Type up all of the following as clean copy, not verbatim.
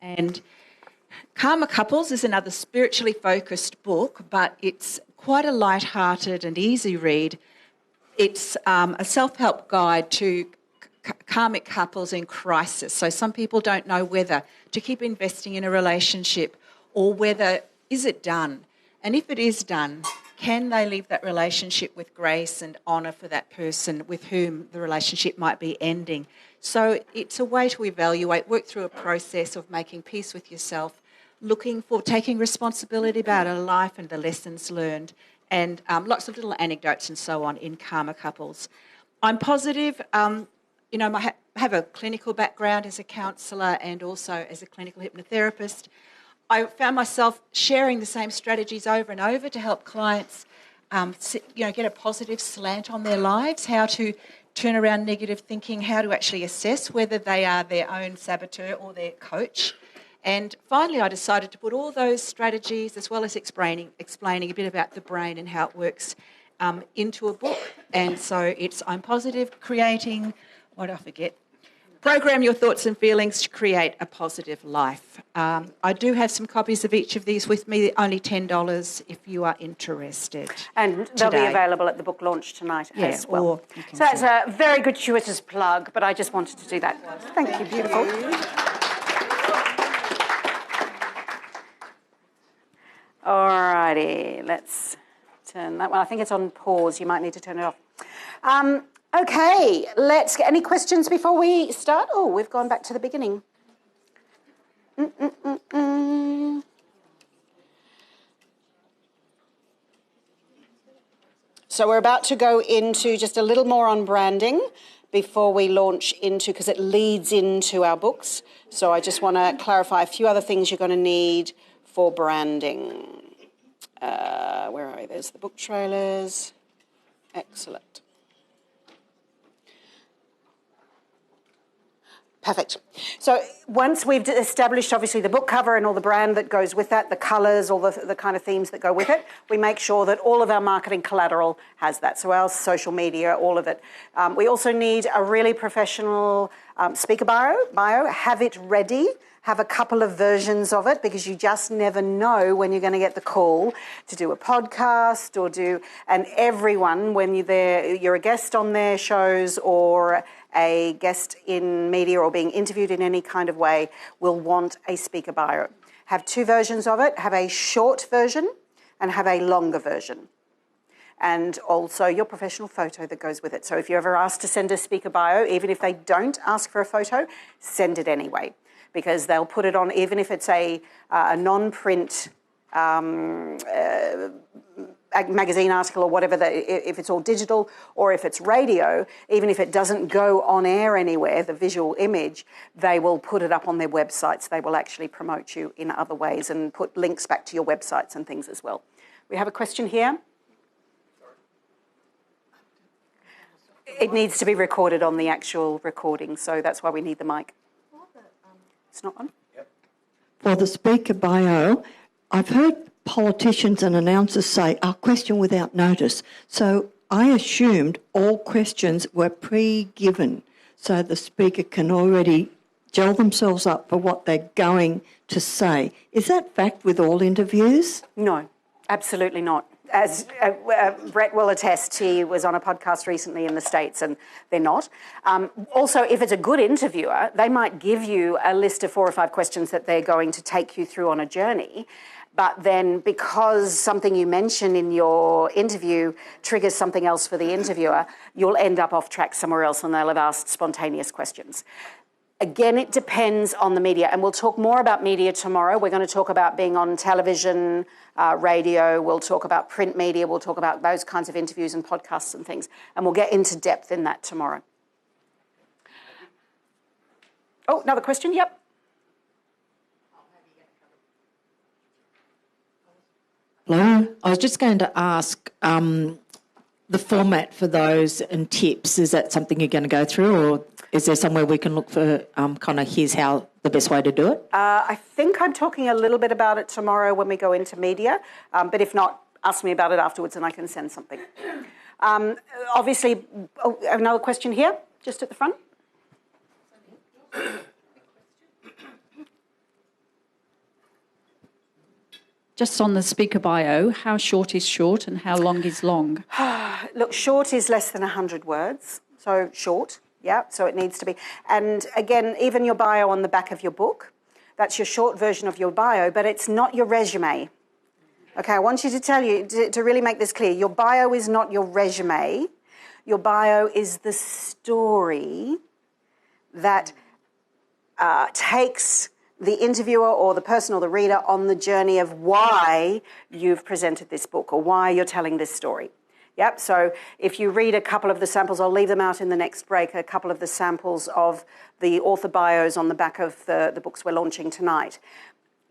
And Karma Couples is another spiritually focused book, but it's quite a light-hearted and easy read. It's a self-help guide to karmic couples in crisis. So some people don't know whether to keep investing in a relationship or whether is it done. And if it is done, can they leave that relationship with grace and honour for that person with whom the relationship might be ending? So it's a way to evaluate, work through a process of making peace with yourself, looking for taking responsibility about our life and the lessons learned, and lots of little anecdotes and so on in Karma Couples. I'm positive, I have a clinical background as a counsellor and also as a clinical hypnotherapist. I found myself sharing the same strategies over and over to help clients get a positive slant on their lives, how to turn around negative thinking, how to actually assess whether they are their own saboteur or their coach. And finally, I decided to put all those strategies, as well as explaining a bit about the brain and how it works, into a book. And so I'm positive, creating, what did I forget? Program your thoughts and feelings to create a positive life. I do have some copies of each of these with me, only $10 if you are interested. And they'll be available at the book launch tonight as well. So that's a very gratuitous plug, but I just wanted to do that. Thank you, beautiful. All righty, let's turn that one. I think it's on pause. You might need to turn it off. Okay, let's get any questions before we start? Oh, we've gone back to the beginning. So we're about to go into just a little more on branding before we launch into, because it leads into our books. So I just want to clarify a few other things you're going to need for branding. Where are we? There's the book trailers. Excellent. Perfect. So once we've established, obviously, the book cover and all the brand that goes with that, the colours, all the kind of themes that go with it, we make sure that all of our marketing collateral has that. So our social media, all of it. We also need a really professional speaker bio. Have it ready. Have a couple of versions of it, because you just never know when you're going to get the call to do a podcast or and everyone, when you're a guest on their shows or a guest in media or being interviewed in any kind of way, will want a speaker bio. Have two versions of it. Have a short version and have a longer version. And also your professional photo that goes with it. So if you're ever asked to send a speaker bio, even if they don't ask for a photo, send it anyway, because they'll put it on, even if it's a non-print magazine article or whatever, if it's all digital or if it's radio, even if it doesn't go on air anywhere, the visual image, they will put it up on their websites. They will actually promote you in other ways and put links back to your websites and things as well. We have a question here. It needs to be recorded on the actual recording, so that's why we need the mic. It's not on? Yep. For the speaker bio, I've heard politicians and announcers say, "Our question without notice." So I assumed all questions were pre-given, so the speaker can already gel themselves up for what they're going to say. Is that fact with all interviews? No, absolutely not. As Brett will attest, he was on a podcast recently in the States and they're not. Also, if it's a good interviewer, they might give you a list of 4 or 5 questions that they're going to take you through on a journey. But then because something you mention in your interview triggers something else for the interviewer, you'll end up off track somewhere else and they'll have asked spontaneous questions. Again, it depends on the media, and we'll talk more about media tomorrow. We're going to talk about being on television, radio, we'll talk about print media, we'll talk about those kinds of interviews and podcasts and things, and we'll get into depth in that tomorrow. Oh, another question? Yep. Hello. I was just going to ask the format for those and tips. Is that something you're going to go through, or is there somewhere we can look for kind of here's how the best way to do it? I think I'm talking a little bit about it tomorrow when we go into media, but if not, ask me about it afterwards and I can send something. Obviously, another question here, just at the front. Just on the speaker bio, how short is short and how long is long? Look, short is less than 100 words, so short, yeah, so it needs to be. And again, even your bio on the back of your book, that's your short version of your bio, but it's not your resume. Okay, I want you to tell you, to really make this clear, your bio is not your resume. Your bio is the story that takes the interviewer or the person or the reader on the journey of why you've presented this book or why you're telling this story. Yep, so if you read a couple of the samples, I'll leave them out in the next break, a couple of the samples of the author bios on the back of the books we're launching tonight.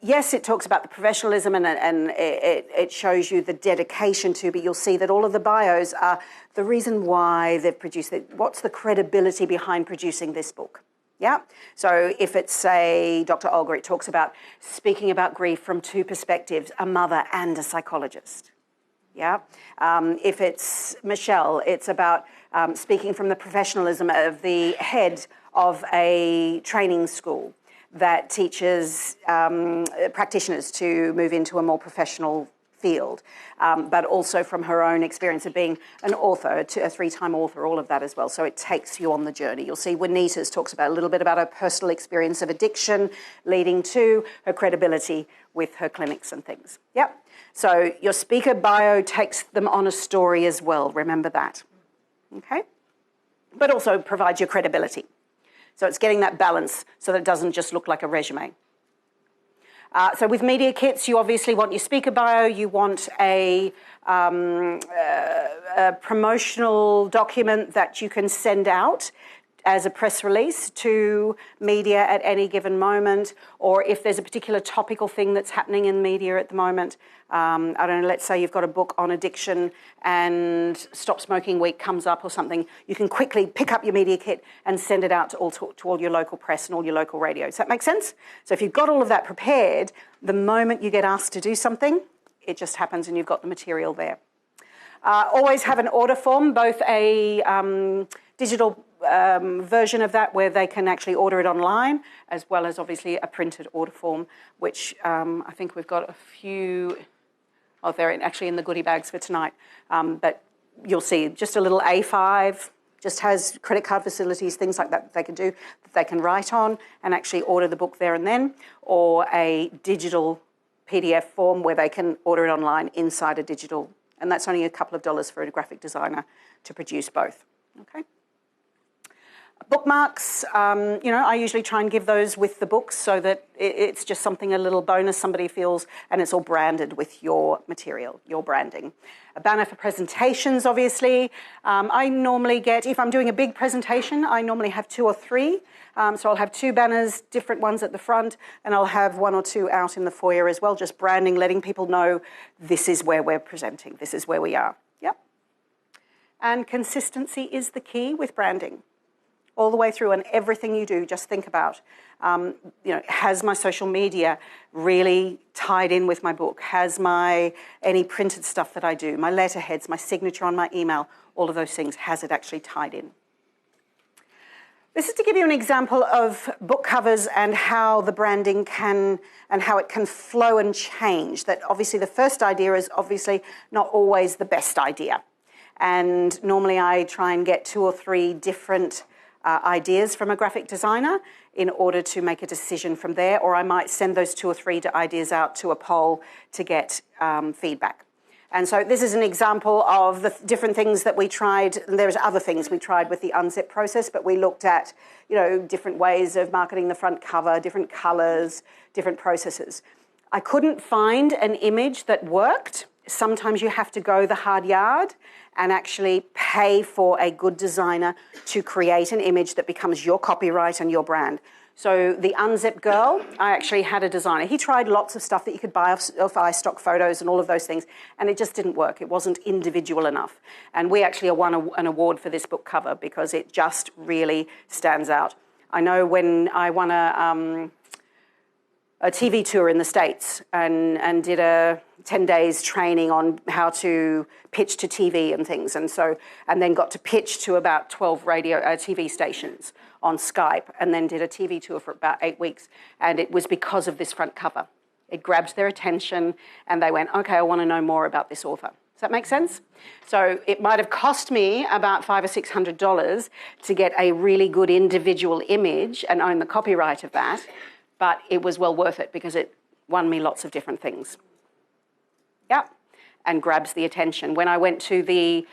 Yes, it talks about the professionalism and it shows you the dedication to, but you'll see that all of the bios are the reason why they've produced it. What's the credibility behind producing this book? Yeah. So if it's, say, Dr. Olga, it talks about speaking about grief from two perspectives, a mother and a psychologist. Yeah. If it's Michelle, it's about speaking from the professionalism of the head of a training school that teaches practitioners to move into a more professional field, but also from her own experience of being an author, a 3-time author, all of that as well. So it takes you on the journey. You'll see Juanita's talks about a little bit about her personal experience of addiction leading to her credibility with her clinics and things. Yep. So your speaker bio takes them on a story as well. Remember that. Okay? But also provides your credibility. So it's getting that balance so that it doesn't just look like a resume. So with media kits, you obviously want your speaker bio, you want a promotional document that you can send out as a press release to media at any given moment, or if there's a particular topical thing that's happening in media at the moment. I don't know, let's say you've got a book on addiction and Stop Smoking Week comes up or something, you can quickly pick up your media kit and send it out to all your local press and all your local radio. Does that make sense? So if you've got all of that prepared, the moment you get asked to do something, it just happens and you've got the material there. Always have an order form, both a digital version of that where they can actually order it online, as well as obviously a printed order form, which I think we've got a few. Oh, they're actually in the goodie bags for tonight. But you'll see just a little A5, just has credit card facilities, things like that they can do, that they can write on and actually order the book there and then, or a digital PDF form where they can order it online inside a digital. And that's only a couple of dollars for a graphic designer to produce both. Okay. Bookmarks, I usually try and give those with the books so that it's just something, a little bonus somebody feels, and it's all branded with your material, your branding. A banner for presentations, obviously. I normally get, if I'm doing a big presentation, I normally have 2 or 3. So I'll have 2 banners, different ones at the front, and I'll have 1 or 2 out in the foyer as well, just branding, letting people know this is where we're presenting, this is where we are. Yep. And consistency is the key with branding. All the way through, and everything you do, just think about, has my social media really tied in with my book? Has any printed stuff that I do, my letterheads, my signature on my email, all of those things, has it actually tied in? This is to give you an example of book covers and how the branding can, and how it can flow and change. That obviously the first idea is obviously not always the best idea. And normally I try and get 2 or 3 different ideas from a graphic designer in order to make a decision from there, or I might send those 2 or 3 ideas out to a poll to get feedback. And so this is an example of the different things that we tried. And there's other things we tried with the unzip process, but we looked at, different ways of marketing the front cover, different colours, different processes. I couldn't find an image that worked. Sometimes you have to go the hard yard and actually pay for a good designer to create an image that becomes your copyright and your brand. So the Unzip Girl, I actually had a designer. He tried lots of stuff that you could buy off iStock Photos and all of those things, and it just didn't work. It wasn't individual enough. And we actually won an award for this book cover because it just really stands out. I know when I won a TV tour in the States and did a 10 days training on how to pitch to TV and things. And then got to pitch to about 12 TV stations on Skype, and then did a TV tour for about 8 weeks. And it was because of this front cover. It grabbed their attention and they went, okay, I want to know more about this author. Does that make sense? So it might have cost me about $500 or $600 to get a really good individual image and own the copyright of that, but it was well worth it because it won me lots of different things. Yep, and grabs the attention. When I went to the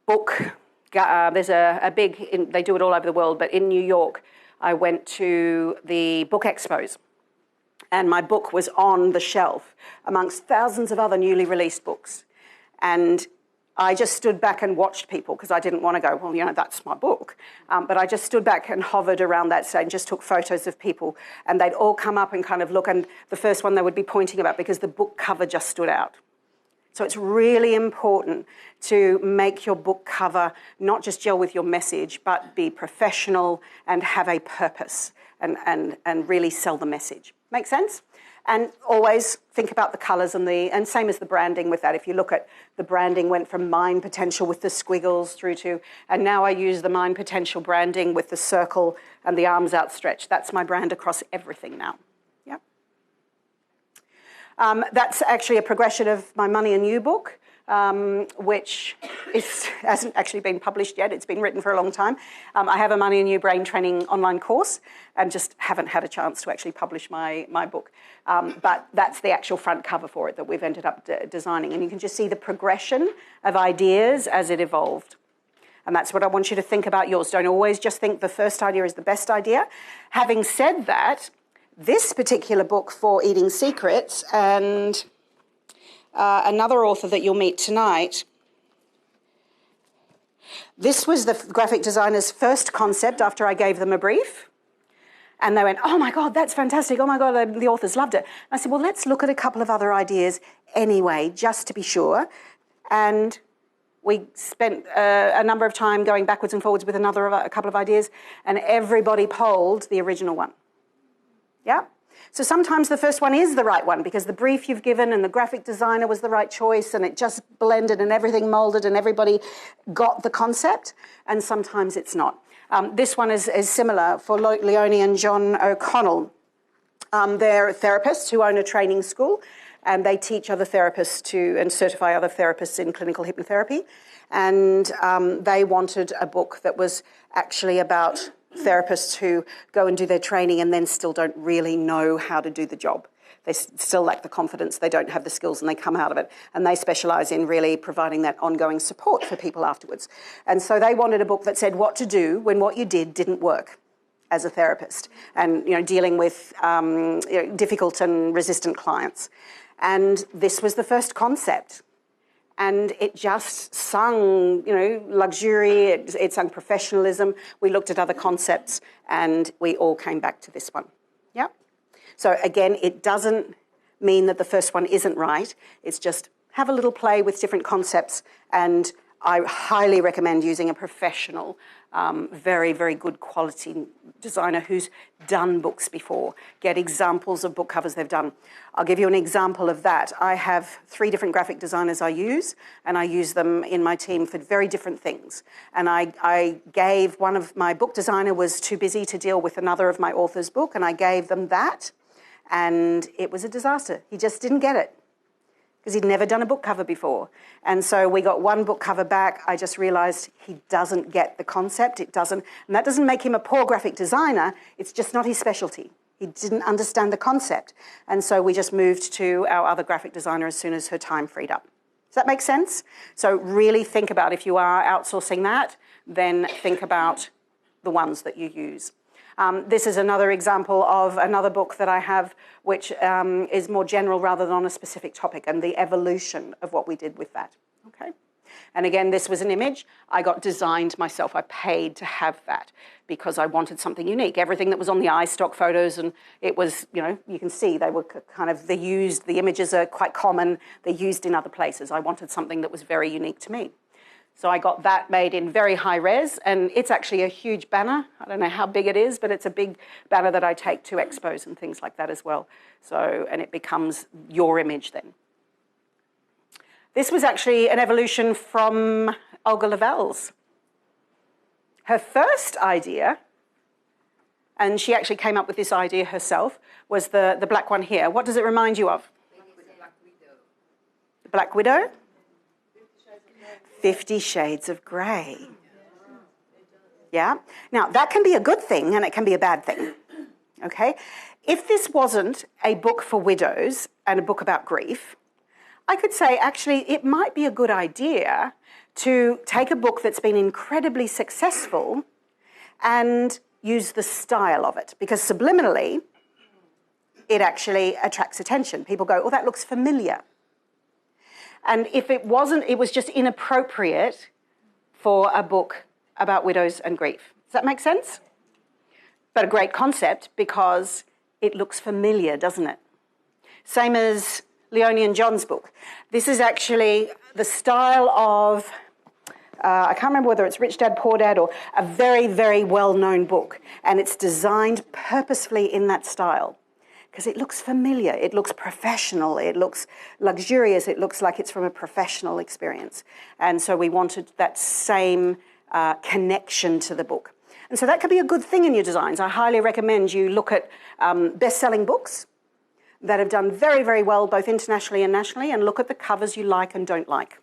book, there's a big, they do it all over the world, but in New York, I went to the book expos and my book was on the shelf amongst thousands of other newly released books. And I just stood back and watched people because I didn't want to go, well, you know, that's my book. But I just stood back and hovered around that stage and just took photos of people. And they'd all come up and kind of look. And the first one they would be pointing about because the book cover just stood out. So it's really important to make your book cover not just gel with your message, but be professional and have a purpose and really sell the message. Make sense? And always think about the colours and same as the branding with that. If you look at the branding went from Mind Potential with the squiggles through to, and now I use the Mind Potential branding with the circle and the arms outstretched. That's my brand across everything now. Yep. That's actually a progression of my Money and You book, which hasn't actually been published yet. It's been written for a long time. I have a Money and You brain training online course and just haven't had a chance to actually publish my book. But that's the actual front cover for it that we've ended up designing. And you can just see the progression of ideas as it evolved. And that's what I want you to think about yours. Don't always just think the first idea is the best idea. Having said that, this particular book for Eating Secrets and another author that you'll meet tonight, this was the graphic designer's first concept after I gave them a brief. And they went, oh my God, that's fantastic. Oh my God, the authors loved it. And I said, well, let's look at a couple of other ideas anyway, just to be sure. And we spent a number of time going backwards and forwards with a couple of ideas, and everybody polled the original one. Yeah? So sometimes the first one is the right one because the brief you've given and the graphic designer was the right choice and it just blended and everything molded and everybody got the concept, and sometimes it's not. This one is similar for Leonie and John O'Connell. They're therapists who own a training school and they teach other therapists and certify other therapists in clinical hypnotherapy. And they wanted a book that was actually about therapists who go and do their training and then still don't really know how to do the job. They still lack the confidence, they don't have the skills, and they come out of it. And they specialise in really providing that ongoing support for people afterwards. And so they wanted a book that said what to do when what you did didn't work as a therapist, and dealing with difficult and resistant clients. And this was the first concept. And it just sung, luxury, it sung professionalism. We looked at other concepts and we all came back to this one. Yeah. So again, it doesn't mean that the first one isn't right. It's just have a little play with different concepts, and I highly recommend using a professional, very, very good quality designer who's done books before. Get examples of book covers they've done. I'll give you an example of that. I have 3 different graphic designers I use, and I use them in my team for very different things. And I gave one of my book designer was too busy to deal with another of my author's book, and I gave them that, and it was a disaster. He just didn't get it, because he'd never done a book cover before. And so we got one book cover back. I just realised he doesn't get the concept. And that doesn't make him a poor graphic designer. It's just not his specialty. He didn't understand the concept. And so we just moved to our other graphic designer as soon as her time freed up. Does that make sense? So really think about, if you are outsourcing that, then think about the ones that you use. This is another example of another book that I have, which is more general rather than on a specific topic, and the evolution of what we did with that. Okay. And again, this was an image I got designed myself. I paid to have that because I wanted something unique. Everything that was on the iStock photos, and it was, you can see they were the images are quite common. They're used in other places. I wanted something that was very unique to me. So I got that made in very high res, and it's actually a huge banner. I don't know how big it is, but it's a big banner that I take to expos and things like that as well. So, and it becomes your image then. This was actually an evolution from Olga Laval's. Her first idea and she actually came up with this idea herself, was the black one here. What does it remind you of? The Black Widow? 50 Shades of Grey. Yeah? Now, that can be a good thing and it can be a bad thing. Okay? If this wasn't a book for widows and a book about grief, I could say, actually, it might be a good idea to take a book that's been incredibly successful and use the style of it, because subliminally, it actually attracts attention. People go, oh, that looks familiar. And if it wasn't, it was just inappropriate for a book about widows and grief. Does that make sense? But a great concept because it looks familiar, doesn't it? Same as Leonie and John's book. This is actually the style of, I can't remember whether it's Rich Dad, Poor Dad or a very, very well-known book. And it's designed purposefully in that style because it looks familiar, it looks professional, it looks luxurious, it looks like it's from a professional experience. And so we wanted that same connection to the book. And so that could be a good thing in your designs. I highly recommend you look at best-selling books that have done very, very well both internationally and nationally, and look at the covers you like and don't like.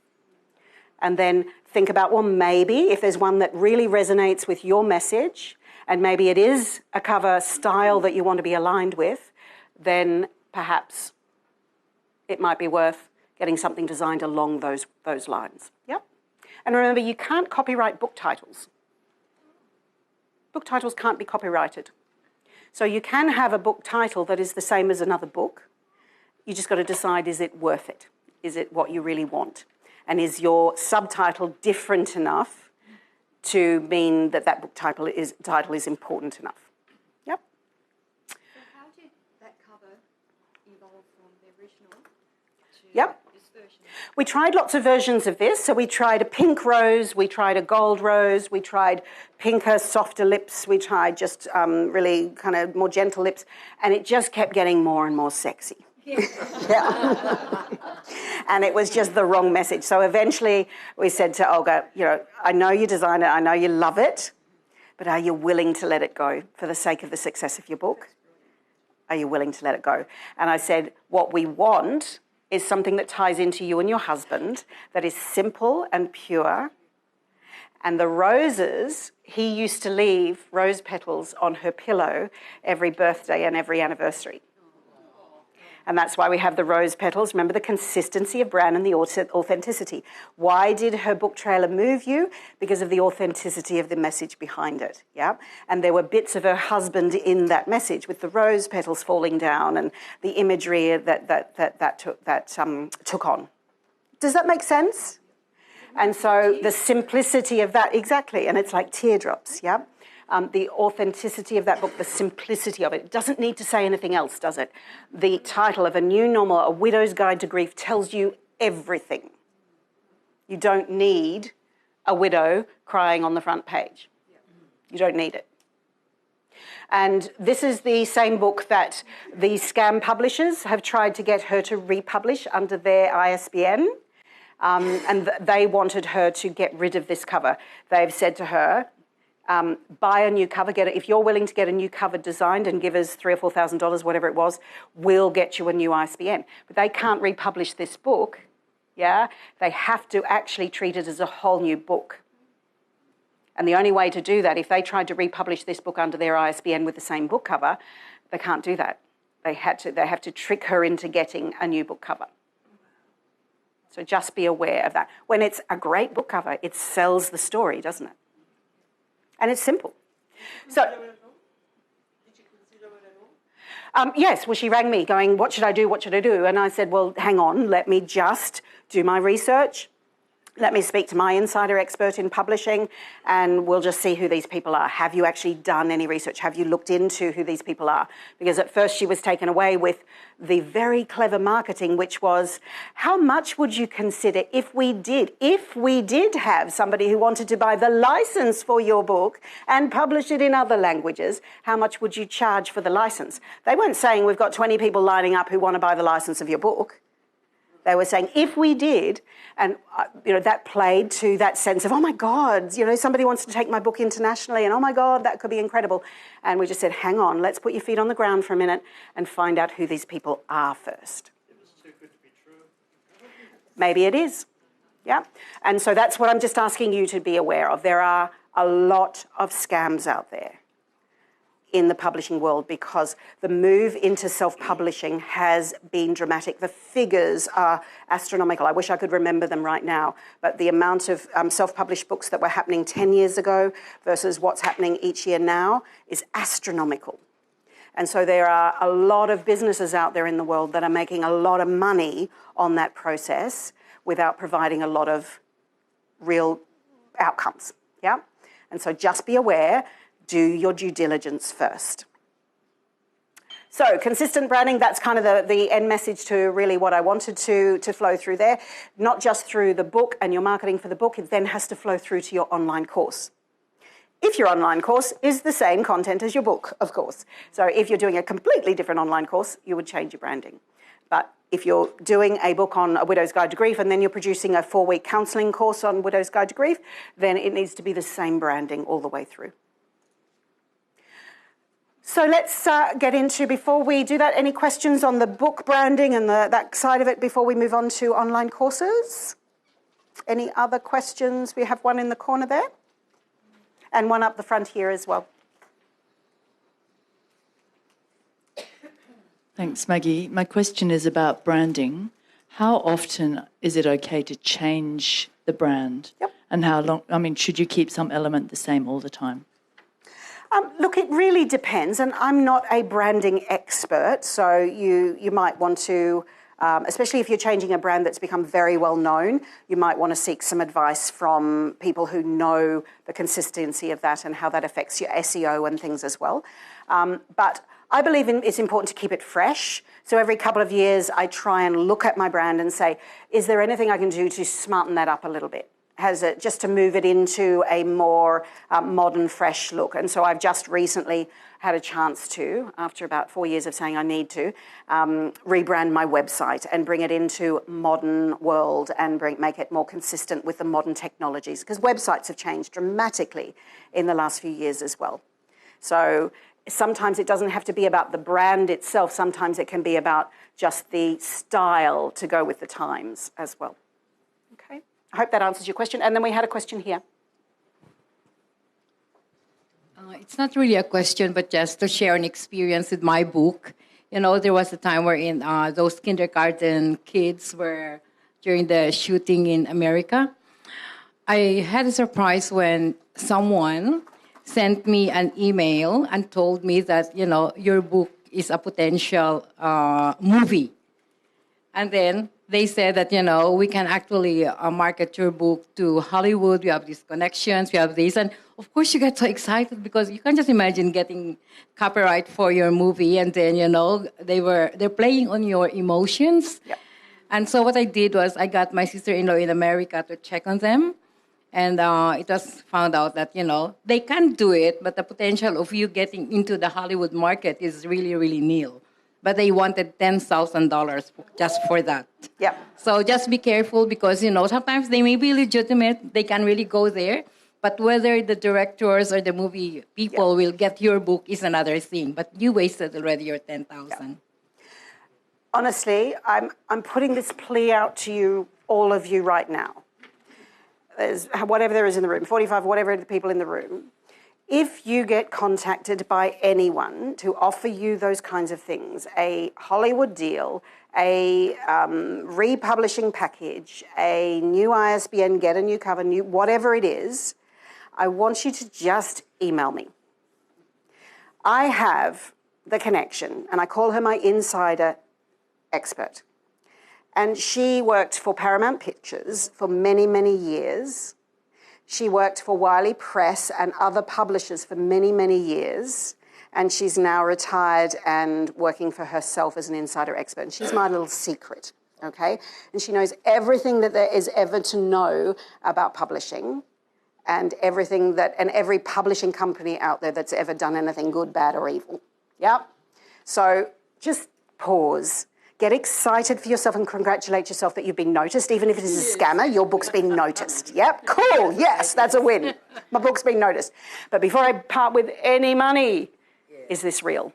And then think about, well, maybe if there's one that really resonates with your message, and maybe it is a cover style that you want to be aligned with, then perhaps it might be worth getting something designed along those lines. Yep. And remember, you can't copyright book titles. Book titles can't be copyrighted. So you can have a book title that is the same as another book. You just got to decide, is it worth it? Is it what you really want? And is your subtitle different enough to mean that that book title is important enough? Yep. So how did that cover evolve from the original to Yep. this version? We tried lots of versions of this. So we tried a pink rose, we tried a gold rose, we tried pinker, softer lips, we tried just really kind of more gentle lips, and it just kept getting more and more sexy. Yeah. And it was just the wrong message. So eventually we said to Olga, I know you design it, I know you love it, but are you willing to let it go for the sake of the success of your book? Are you willing to let it go? And I said, what we want is something that ties into you and your husband, that is simple and pure. And the roses, he used to leave rose petals on her pillow every birthday and every anniversary. And that's why we have the rose petals. Remember the consistency of brand and the authenticity. Why did her book trailer move you? Because of the authenticity of the message behind it. Yeah, and there were bits of her husband in that message, with the rose petals falling down and the imagery that took on. Does that make sense? And so the simplicity of that, exactly, and it's like teardrops. Yeah. The authenticity of that book, the simplicity of it. It doesn't need to say anything else, does it? The title of A New Normal, A Widow's Guide to Grief, tells you everything. You don't need a widow crying on the front page. You don't need it. And this is the same book that the scam publishers have tried to get her to republish under their ISBN. And they wanted her to get rid of this cover. They've said to her, buy a new cover, if you're willing to get a new cover designed and give us $3,000 or $4,000, whatever it was, we'll get you a new ISBN. But they can't republish this book, yeah? They have to actually treat it as a whole new book. And the only way to do that, if they tried to republish this book under their ISBN with the same book cover, they can't do that. They have to trick her into getting a new book cover. So just be aware of that. When it's a great book cover, it sells the story, doesn't it? And it's simple. So, yes, well, she rang me going, what should I do, what should I do? And I said, well, hang on, let me just do my research. Let me speak to my insider expert in publishing, and we'll just see who these people are. Have you actually done any research? Have you looked into who these people are? Because at first she was taken away with the very clever marketing, which was, how much would you consider if we did have somebody who wanted to buy the license for your book and publish it in other languages, how much would you charge for the license? They weren't saying we've got 20 people lining up who want to buy the license of your book. They were saying, if we did, and that played to that sense of, oh my God, somebody wants to take my book internationally, and oh my God, that could be incredible. And we just said, hang on, let's put your feet on the ground for a minute and find out who these people are first. It was too good to be true. Maybe it is. Yeah. And so that's what I'm just asking you to be aware of. There are a lot of scams out there in the publishing world because the move into self-publishing has been dramatic. The figures are astronomical. I wish I could remember them right now, but the amount of self-published books that were happening 10 years ago versus what's happening each year now is astronomical. And so there are a lot of businesses out there in the world that are making a lot of money on that process without providing a lot of real outcomes. Yeah? And so just be aware, do your due diligence first. So consistent branding, that's kind of the end message to really what I wanted to flow through there. Not just through the book and your marketing for the book, it then has to flow through to your online course. If your online course is the same content as your book, of course. So if you're doing a completely different online course, you would change your branding. But if you're doing a book on A Widow's Guide to Grief and then you're producing a 4-week counselling course on Widow's Guide to Grief, then it needs to be the same branding all the way through. So let's get into, before we do that, any questions on the book branding and that side of it before we move on to online courses? Any other questions? We have one in the corner there and one up the front here as well. Thanks, Maggie. My question is about branding. How often is it okay to change the brand? Yep. And how long, should you keep some element the same all the time? Look, it really depends, and I'm not a branding expert, so you might want to, especially if you're changing a brand that's become very well known, you might want to seek some advice from people who know the consistency of that and how that affects your SEO and things as well. But I believe it's important to keep it fresh. So every couple of years, I try and look at my brand and say, is there anything I can do to smarten that up a little bit? Just to move it into a more modern, fresh look. And so I've just recently had a chance to, after about 4 years of saying I need to, rebrand my website and bring it into modern world and make it more consistent with the modern technologies, because websites have changed dramatically in the last few years as well. So sometimes it doesn't have to be about the brand itself. Sometimes it can be about just the style to go with the times as well. Okay. I hope that answers your question. And then we had a question here. It's not really a question, but just to share an experience with my book. There was a time wherein those kindergarten kids were during the shooting in America. I had a surprise when someone sent me an email and told me that, your book is a potential movie. And then they said that, we can actually market your book to Hollywood. We have these connections, we have this. And of course, you get so excited because you can just imagine getting copyright for your movie. And then, they're playing on your emotions. Yep. And so what I did was I got my sister-in-law in America to check on them. And it was found out that, they can do it, but the potential of you getting into the Hollywood market is really, really nil. But they wanted $10,000 just for that. Yep. So just be careful because, sometimes they may be legitimate. They can really go there. But whether the directors or the movie people will get your book is another thing. But you wasted already your $10,000. Yep. Honestly, I'm putting this plea out to you, all of you right now. There's whatever there is in the room, 45, whatever the people in the room. If you get contacted by anyone to offer you those kinds of things, a Hollywood deal, a republishing package, a new ISBN, get a new cover, whatever it is, I want you to just email me. I have the connection, and I call her my insider expert. And she worked for Paramount Pictures for many, many years. She worked for Wiley Press and other publishers for many, many years. And she's now retired and working for herself as an insider expert. And she's my little secret, okay? And she knows everything that there is ever to know about publishing and every publishing company out there that's ever done anything good, bad, or evil. Yeah? So just pause. Get excited for yourself and congratulate yourself that you've been noticed. Even if it is a scammer, your book's been noticed. Yep, cool, yes, that's a win. My book's been noticed. But before I part with any money, is this real?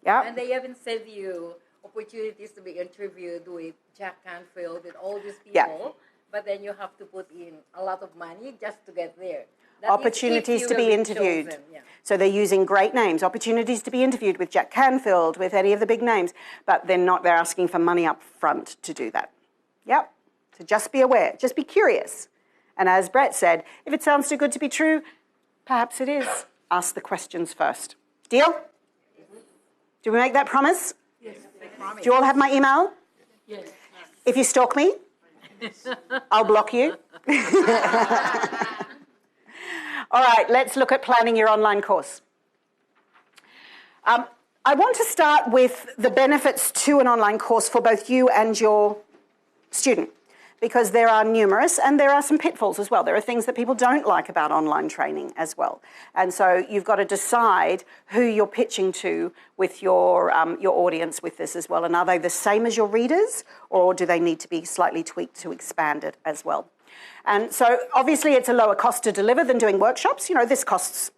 Yeah. And they even send you opportunities to be interviewed with Jack Canfield and all these people. Yeah. But then you have to put in a lot of money just to get there. Opportunities to be interviewed. Chosen, yeah. So they're using great names, opportunities to be interviewed with Jack Canfield, with any of the big names, but they're asking for money up front to do that. Yep. So just be aware, just be curious. And as Brett said, if it sounds too good to be true, perhaps it is. Ask the questions first. Deal? Do we make that promise? Yes. Do you all have my email? Yes. If you stalk me, I'll block you. All right, let's look at planning your online course. I want to start with the benefits to an online course for both you and your student, because there are numerous and there are some pitfalls as well. There are things that people don't like about online training as well. And so you've got to decide who you're pitching to with your audience with this as well. And are they the same as your readers, or do they need to be slightly tweaked to expand it as well? And so obviously it's a lower cost to deliver than doing workshops. You know, this costs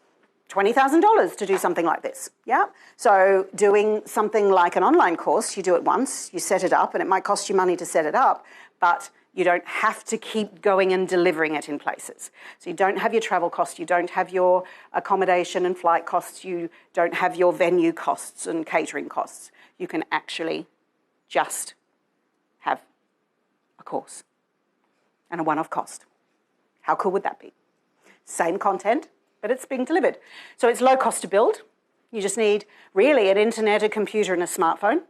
$20,000 to do something like this, yeah? So doing something like an online course, you do it once, you set it up, and it might cost you money to set it up, but you don't have to keep going and delivering it in places. So you don't have your travel costs, you don't have your accommodation and flight costs, you don't have your venue costs and catering costs. You can actually just have a course and a one-off cost. How cool would that be? Same content, but it's being delivered. So it's low cost to build. You just need really an internet, a computer, and a smartphone,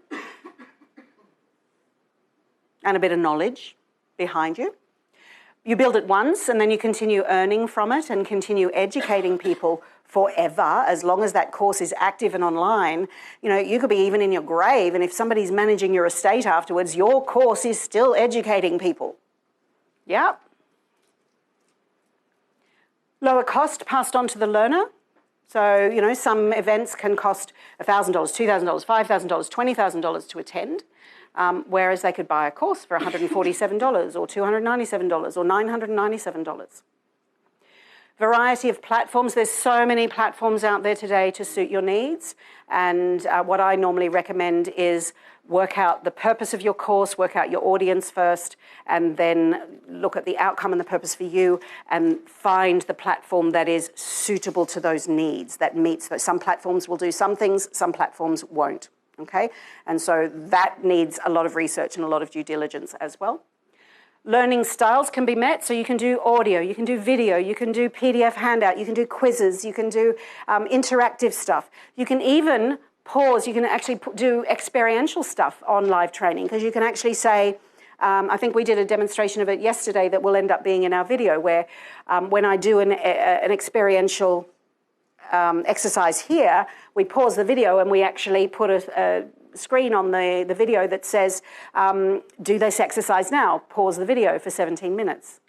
and a bit of knowledge behind you. You build it once, and then you continue earning from it and continue educating people forever, as long as that course is active and online. You know, you could be even in your grave, and if somebody's managing your estate afterwards, your course is still educating people. Yeah. Lower cost passed on to the learner. So, you know, some events can cost $1,000, $2,000, $5,000, $20,000 to attend, whereas they could buy a course for $147 or $297 or $997. Variety of platforms. There's so many platforms out there today to suit your needs. And what I normally recommend is work out the purpose of your course, work out your audience first, and then look at the outcome and the purpose for you, and find the platform that is suitable to those needs, that meets those. Some platforms will do some things, some platforms won't, okay? And so that needs a lot of research and a lot of due diligence as well. Learning styles can be met, so you can do audio, you can do video, you can do PDF handout, you can do quizzes, you can do interactive stuff. You can even pause, you can actually do experiential stuff on live training, because you can actually say, I think we did a demonstration of it yesterday that will end up being in our video, where when I do an experiential exercise here, we pause the video and we actually put a screen on the video that says, do this exercise now, pause the video for 17 minutes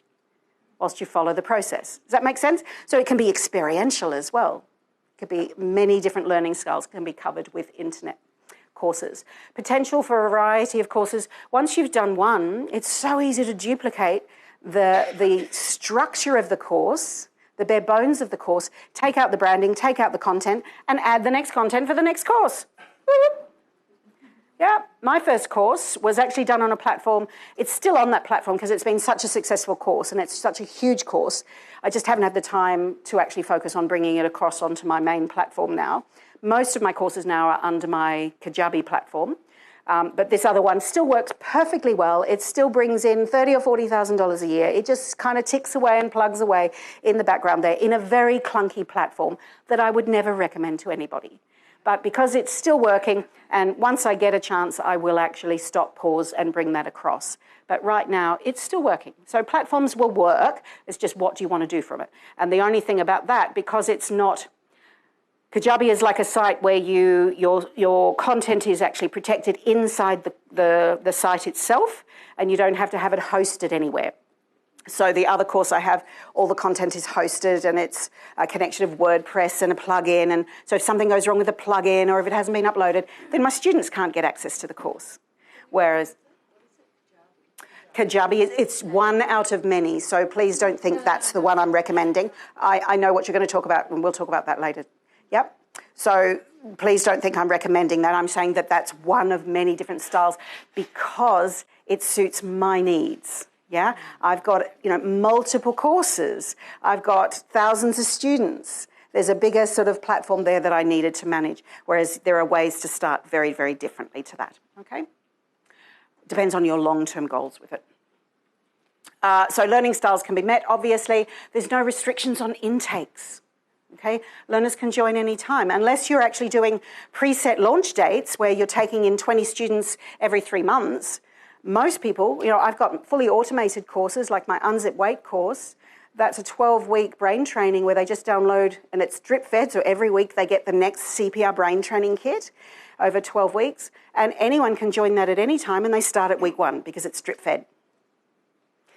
whilst you follow the process. Does that make sense? So it can be experiential as well. It could be many different learning styles can be covered with internet courses. Potential for a variety of courses. Once you've done one, it's so easy to duplicate the structure of the course, the bare bones of the course, take out the branding, take out the content, and add the next content for the next course. Woo-hoo. Yeah, my first course was actually done on a platform. It's still on that platform because it's been such a successful course and it's such a huge course. I just haven't had the time to actually focus on bringing it across onto my main platform now. Most of my courses now are under my Kajabi platform, but this other one still works perfectly well. It still brings in $30,000 or $40,000 a year. It just kind of ticks away and plugs away in the background there in a very clunky platform that I would never recommend to anybody. But because it's still working, and once I get a chance, I will actually stop, pause, and bring that across. But right now, it's still working. So platforms will work. It's just what do you want to do from it? And the only thing about that, because it's not, Kajabi is like a site where your content is actually protected inside the site itself, and you don't have to have it hosted anywhere. So the other course I have, all the content is hosted and it's a connection of WordPress and a plugin. And so if something goes wrong with the plugin or if it hasn't been uploaded, then my students can't get access to the course. Whereas Kajabi, it's one out of many, so please don't think that's the one I'm recommending. I know what you're going to talk about, and we'll talk about that later. Yep. So please don't think I'm recommending that. I'm saying that that's one of many different styles because it suits my needs. Yeah, I've got multiple courses. I've got thousands of students. There's a bigger sort of platform there that I needed to manage, whereas there are ways to start very, very differently to that. Okay. Depends on your long-term goals with it. So learning styles can be met, obviously. There's no restrictions on intakes. Okay? Learners can join any time, unless you're actually doing preset launch dates where you're taking in 20 students every 3 months. Most people, I've got fully automated courses like my Unzip Weight course. That's a 12-week brain training where they just download, and it's drip-fed, so every week they get the next CPR brain training kit over 12 weeks, and anyone can join that at any time, and they start at week 1 because it's drip-fed.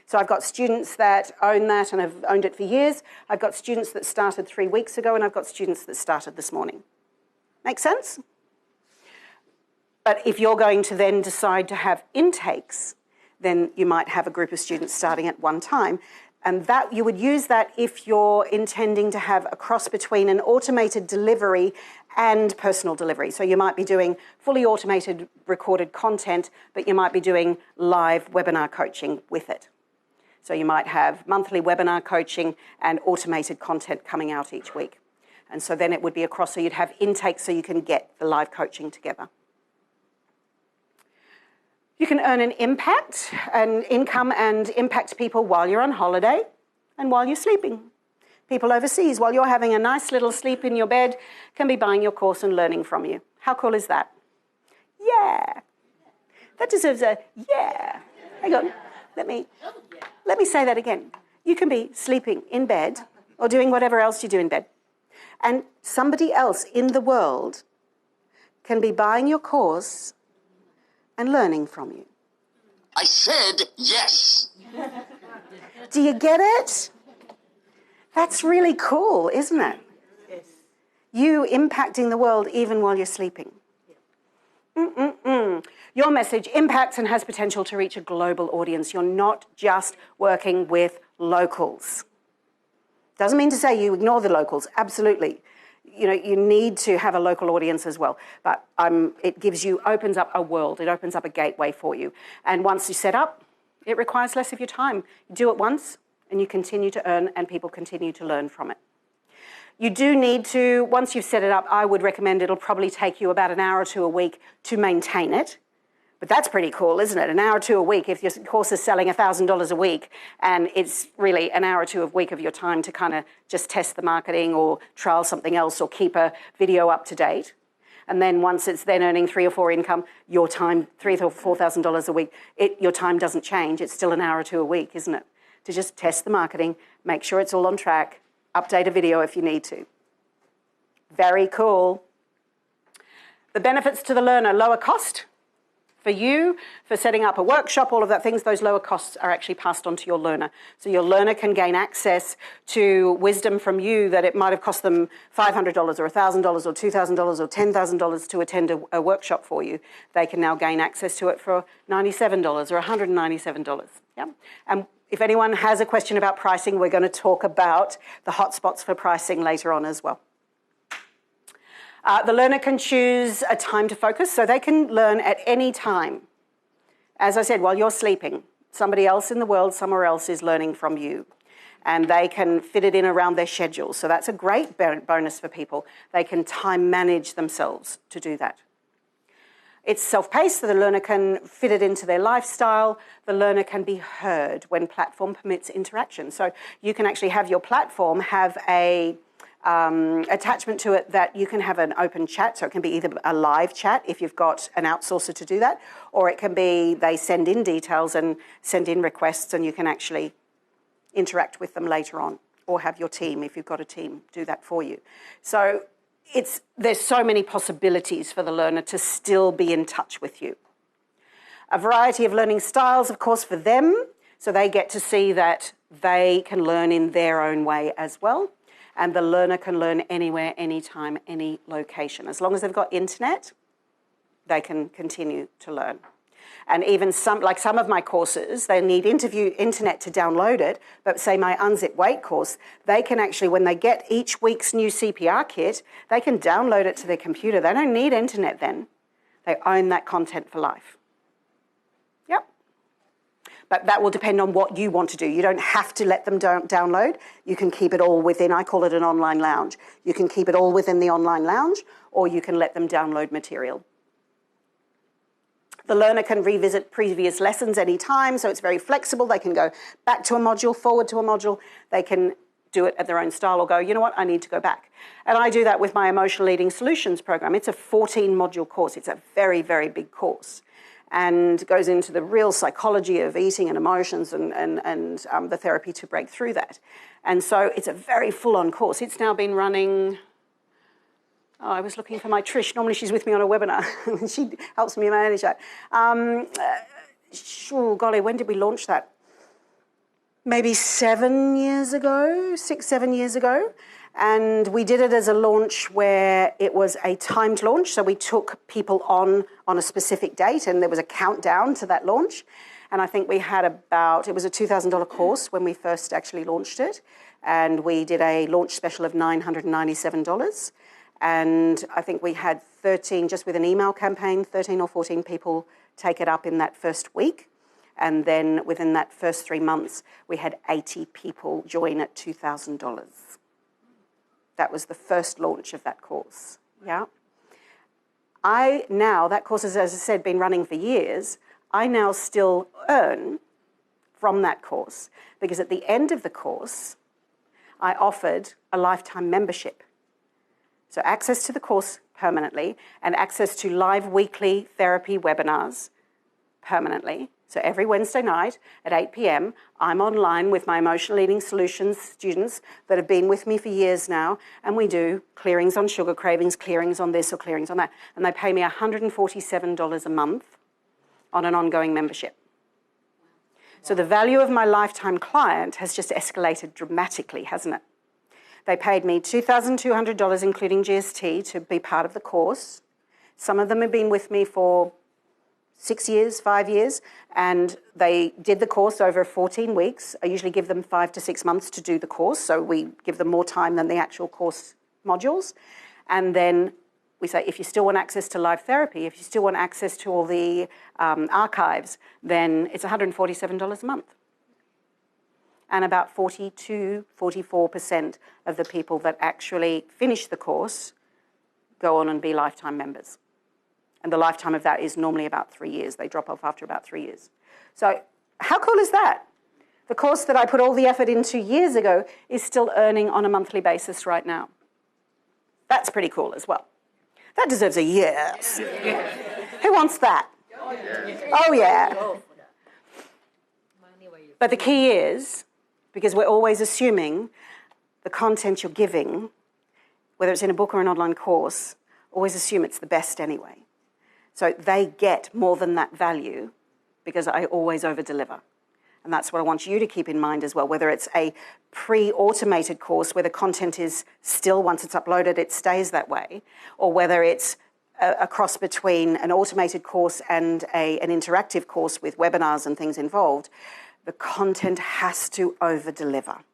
So I've got students that own that and have owned it for years. I've got students that started 3 weeks ago, and I've got students that started this morning. Make sense? But if you're going to then decide to have intakes, then you might have a group of students starting at one time. And that you would use that if you're intending to have a cross between an automated delivery and personal delivery. So you might be doing fully automated recorded content, but you might be doing live webinar coaching with it. So you might have monthly webinar coaching and automated content coming out each week. And so then it would be across, so you'd have intakes so you can get the live coaching together. You can earn an income and impact people while you're on holiday and while you're sleeping. People overseas, while you're having a nice little sleep in your bed, can be buying your course and learning from you. How cool is that? Yeah. That deserves a yeah. Hang on. Let me say that again. You can be sleeping in bed or doing whatever else you do in bed, and somebody else in the world can be buying your course and learning from you. I said yes. Do you get it? That's really cool, isn't it? Yes. You impacting the world even while you're sleeping. Your message impacts and has potential to reach a global audience. You're not just working with locals. Doesn't mean to say you ignore the locals, absolutely. You need to have a local audience as well. But it opens up a world. It opens up a gateway for you. And once you set up, it requires less of your time. You do it once and you continue to earn and people continue to learn from it. You do need to, once you've set it up, I would recommend it'll probably take you about an hour or two a week to maintain it. But that's pretty cool, isn't it? An hour or two a week, if your course is selling $1,000 a week, and it's really an hour or two a week of your time to kind of just test the marketing or trial something else or keep a video up to date. And then once it's then earning 3 or 4 income, your time, $3,000 or $4,000 a week, your time doesn't change. It's still an hour or two a week, isn't it? To just test the marketing, make sure it's all on track, update a video if you need to. Very cool. The benefits to the learner, lower cost. For you, for setting up a workshop, all of that things, those lower costs are actually passed on to your learner. So your learner can gain access to wisdom from you that it might have cost them $500 or $1,000 or $2,000 or $10,000 to attend a workshop for you. They can now gain access to it for $97 or $197. Yeah? And if anyone has a question about pricing, we're going to talk about the hotspots for pricing later on as well. The learner can choose a time to focus, so they can learn at any time. As I said, while you're sleeping, somebody else in the world, somewhere else is learning from you. And they can fit it in around their schedule. So that's a great bonus for people. They can time manage themselves to do that. It's self-paced, so the learner can fit it into their lifestyle. The learner can be heard when platform permits interaction. So you can actually have your platform have a attachment to it that you can have an open chat, so it can be either a live chat if you've got an outsourcer to do that, or it can be they send in details and send in requests and you can actually interact with them later on, or have your team, if you've got a team, do that for you. So there's so many possibilities for the learner to still be in touch with you. A variety of learning styles, of course, for them, so they get to see that they can learn in their own way as well. And the learner can learn anywhere, anytime, any location. As long as they've got internet, they can continue to learn. And even some of my courses, they need internet to download it, but say my Unzip Weight course, they can actually, when they get each week's new CPR kit, they can download it to their computer. They don't need internet then. They own that content for life. Yep. But that will depend on what you want to do. You don't have to let them download. You can keep it all within, I call it an online lounge. You can keep it all within the online lounge, or you can let them download material. The learner can revisit previous lessons anytime, so it's very flexible. They can go back to a module, forward to a module. They can do it at their own style or go, you know what, I need to go back. And I do that with my Emotional Eating Solutions program. It's a 14-module course. It's a very, very big course and goes into the real psychology of eating and emotions and the therapy to break through that. And so it's a very full-on course. It's now been running... Oh, I was looking for my Trish. Normally she's with me on a webinar. She helps me manage that. Golly, when did we launch that? Maybe 7 years ago, 6, 7 years ago. And we did it as a launch where it was a timed launch. So we took people on a specific date and there was a countdown to that launch. And I think we had it was a $2,000 course when we first actually launched it. And we did a launch special of $997. And I think we had 13, just with an email campaign, 13 or 14 people take it up in that first week. And then within that first 3 months, we had 80 people join at $2,000. That was the first launch of that course. Yeah. That course has, as I said, been running for years. I now still earn from that course because at the end of the course, I offered a lifetime membership. So access to the course permanently and access to live weekly therapy webinars permanently. So every Wednesday night at 8 p.m, I'm online with my Emotional Eating Solutions students that have been with me for years now, and we do clearings on sugar cravings, clearings on this or clearings on that. And they pay me $147 a month on an ongoing membership. So the value of my lifetime client has just escalated dramatically, hasn't it? They paid me $2,200, including GST, to be part of the course. Some of them have been with me for 6 years, 5 years, and they did the course over 14 weeks. I usually give them 5 to 6 months to do the course, so we give them more time than the actual course modules. And then we say, if you still want access to live therapy, if you still want access to all the archives, then it's $147 a month. And about 44% of the people that actually finish the course go on and be lifetime members. And the lifetime of that is normally about 3 years. They drop off after about 3 years. So how cool is that? The course that I put all the effort into years ago is still earning on a monthly basis right now. That's pretty cool as well. That deserves a yes. Who wants that? Oh, yeah. But the key is, because we're always assuming the content you're giving, whether it's in a book or an online course, always assume it's the best anyway. So they get more than that value because I always over-deliver. And that's what I want you to keep in mind as well, whether it's a pre-automated course where the content is still, once it's uploaded, it stays that way, or whether it's a cross between an automated course and an interactive course with webinars and things involved. The content has to over-deliver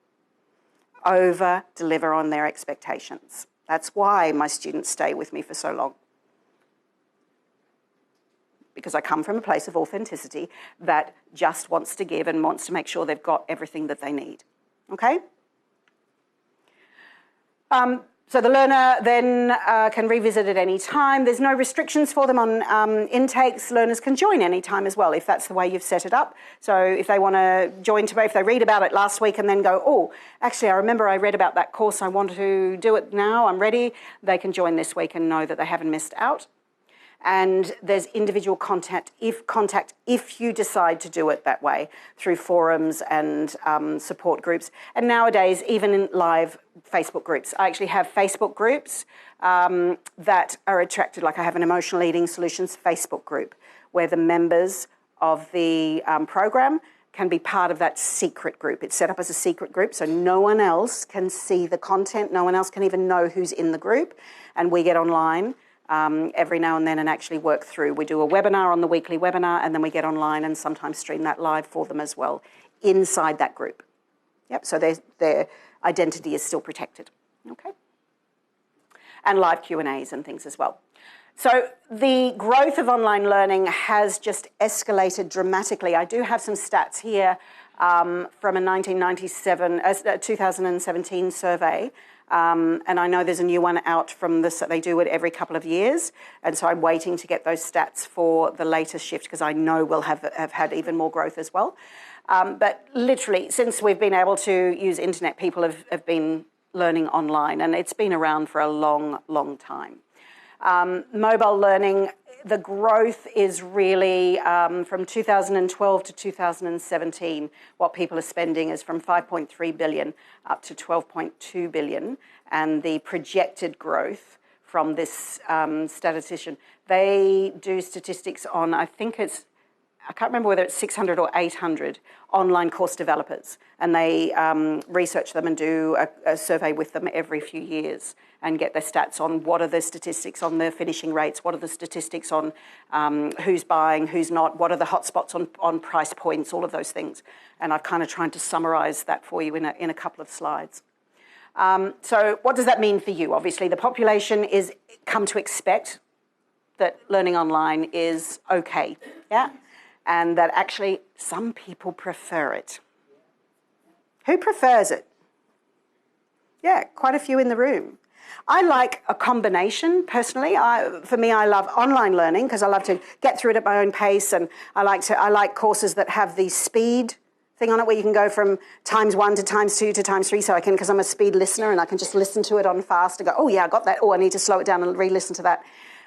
on their expectations. That's why my students stay with me for so long. Because I come from a place of authenticity that just wants to give and wants to make sure they've got everything that they need. Okay? So the learner then can revisit at any time. There's no restrictions for them on intakes. Learners can join any time as well, if that's the way you've set it up. So if they want to join today, if they read about it last week and then go, oh, actually, I remember I read about that course, I want to do it now, I'm ready, they can join this week and know that they haven't missed out. And there's individual contact if you decide to do it that way through forums and support groups. And nowadays, even in live Facebook groups. I actually have Facebook groups that are attracted, like I have an Emotional Eating Solutions Facebook group where the members of the program can be part of that secret group. It's set up as a secret group, so no one else can see the content, no one else can even know who's in the group, and we get online every now and then and actually work through. We do a webinar on the weekly webinar, and then we get online and sometimes stream that live for them as well inside that group. Yep, so their identity is still protected. Okay. And live Q&As and things as well. So the growth of online learning has just escalated dramatically. I do have some stats here from a 2017 survey. And I know there's a new one out from this. They do it every couple of years. And so I'm waiting to get those stats for the latest shift because I know we'll have had even more growth as well. But literally, since we've been able to use internet, people have been learning online, and it's been around for a long, long time. Mobile learning, the growth is really from 2012 to 2017, what people are spending is from 5.3 billion up to 12.2 billion. And the projected growth from this statistician, they do statistics on, I can't remember whether it's 600 or 800 online course developers, and they research them and do a survey with them every few years and get their stats on what are the statistics on their finishing rates, what are the statistics on who's buying, who's not, what are the hotspots on price points, all of those things. And I've kind of tried to summarise that for you in a couple of slides. So what does that mean for you? Obviously, the population is come to expect that learning online is okay, yeah? And that actually some people prefer it. Who prefers it? Yeah, quite a few in the room. I like a combination, personally. For me, I love online learning because I love to get through it at my own pace, and I like courses that have the speed thing on it where you can go from ×1 to ×2 to ×3, so I can, because I'm a speed listener and I can just listen to it on fast and go, oh yeah, I got that. Oh, I need to slow it down and re-listen to that.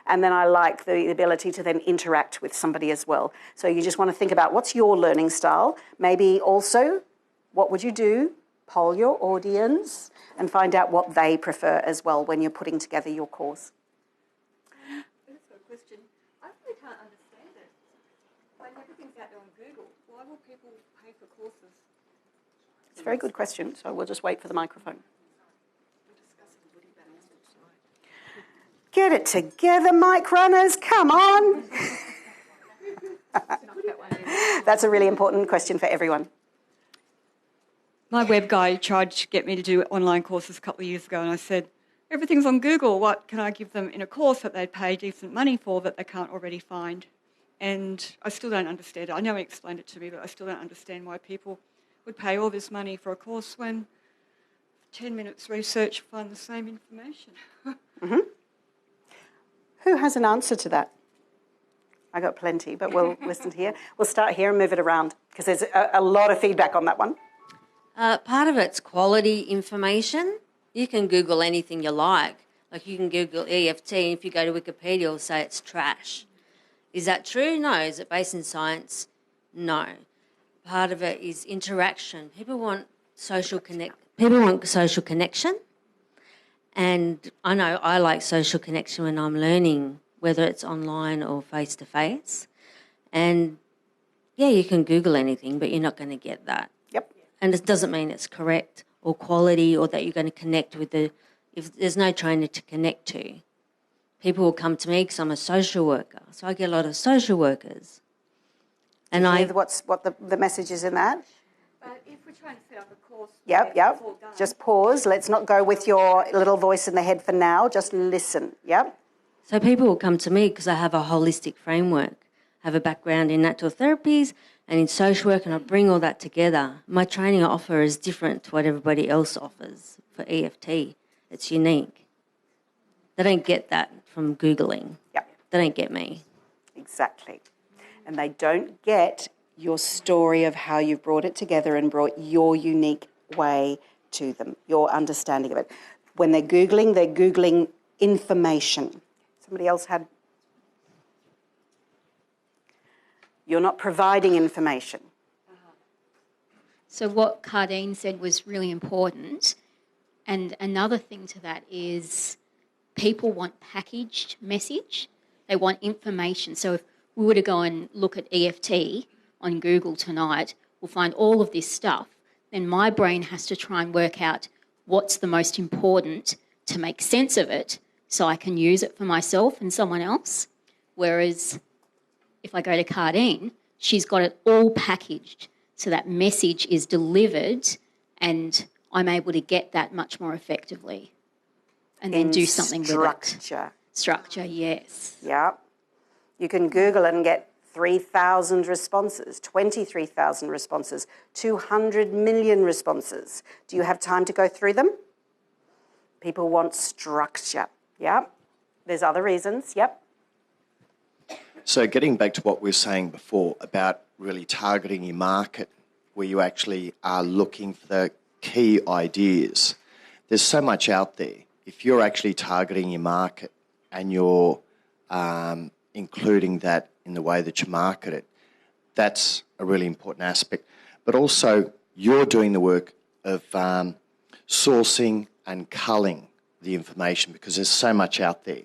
And then I like the ability to then interact with somebody as well. So you just want to think about what's your learning style. Maybe also, what would you do? Poll your audience and find out what they prefer as well when you're putting together your course. That's a question. I really can't understand it. When everything's out there on Google, why will people pay for courses? It's a very good question, so we'll just wait for the microphone. Get it together, mic runners, come on. That's a really important question for everyone. My web guy tried to get me to do online courses a couple of years ago, and I said, everything's on Google. What can I give them in a course that they'd pay decent money for that they can't already find? And I still don't understand it. I know he explained it to me, but I still don't understand why people would pay all this money for a course when 10 minutes research find the same information. Mm-hmm. Who has an answer to that? I got plenty, but we'll listen to here. We'll start here and move it around because there's a lot of feedback on that one. Part of it's quality information. You can Google anything you like. Like you can Google EFT, and if you go to Wikipedia, it'll say it's trash. Is that true? No. Is it based in science? No. Part of it is interaction. People want social connection. And I know I like social connection when I'm learning, whether it's online or face-to-face. And, yeah, you can Google anything, but you're not going to get that. Yep. And it doesn't mean it's correct or quality or that you're going to connect with if there's no trainer to connect to. People will come to me because I'm a social worker, so I get a lot of social workers. And what the message is in that? But if we're trying to set up a course... Yep. Just pause. Let's not go with your little voice in the head for now. Just listen. Yep. So people will come to me because I have a holistic framework. I have a background in natural therapies and in social work, and I bring all that together. My training I offer is different to what everybody else offers for EFT. It's unique. They don't get that from Googling. Yep. They don't get me. Exactly. And they don't get your story of how you've brought it together and brought your unique way to them, your understanding of it. When they're Googling information. Somebody else had... You're not providing information. So what Cardine said was really important. And another thing to that is people want packaged message. They want information. So if we were to go and look at EFT on Google tonight, we'll find all of this stuff. Then my brain has to try and work out what's the most important to make sense of it so I can use it for myself and someone else. Whereas if I go to Cardine, she's got it all packaged so that message is delivered and I'm able to get that much more effectively and then do something with it. Structure, yes. Yeah. You can Google it and get 3,000 responses, 23,000 responses, 200 million responses. Do you have time to go through them? People want structure. Yep. There's other reasons. Yep. So getting back to what we were saying before about really targeting your market, where you actually are looking for the key ideas, there's so much out there. If you're actually targeting your market and you're including that in the way that you market it, that's a really important aspect. But also, you're doing the work of sourcing and culling the information because there's so much out there.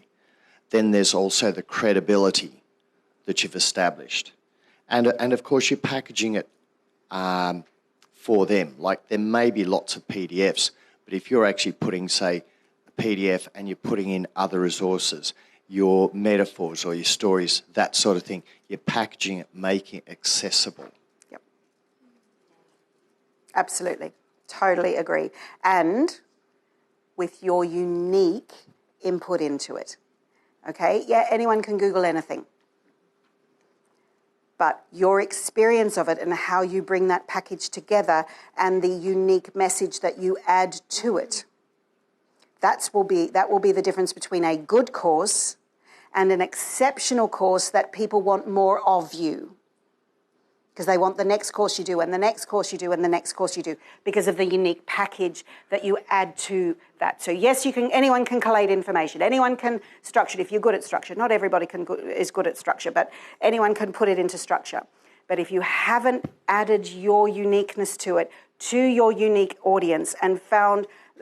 Then there's also the credibility that you've established. And of course, you're packaging it for them. Like, there may be lots of PDFs, but if you're actually putting, say, a PDF and you're putting in other resources, your metaphors or your stories, that sort of thing, you're packaging it, making it accessible. Yep. Absolutely. Totally agree. And with your unique input into it. Okay? Yeah, anyone can Google anything. But your experience of it and how you bring that package together and the unique message that you add to it, that will be the difference between a good course and an exceptional course that people want more of you. Because they want the next course you do and the next course you do and the next course you do because of the unique package that you add to that. So yes, anyone can collate information. Anyone can structure it if you're good at structure. Not everybody is good at structure, but anyone can put it into structure. But if you haven't added your uniqueness to it, to your unique audience and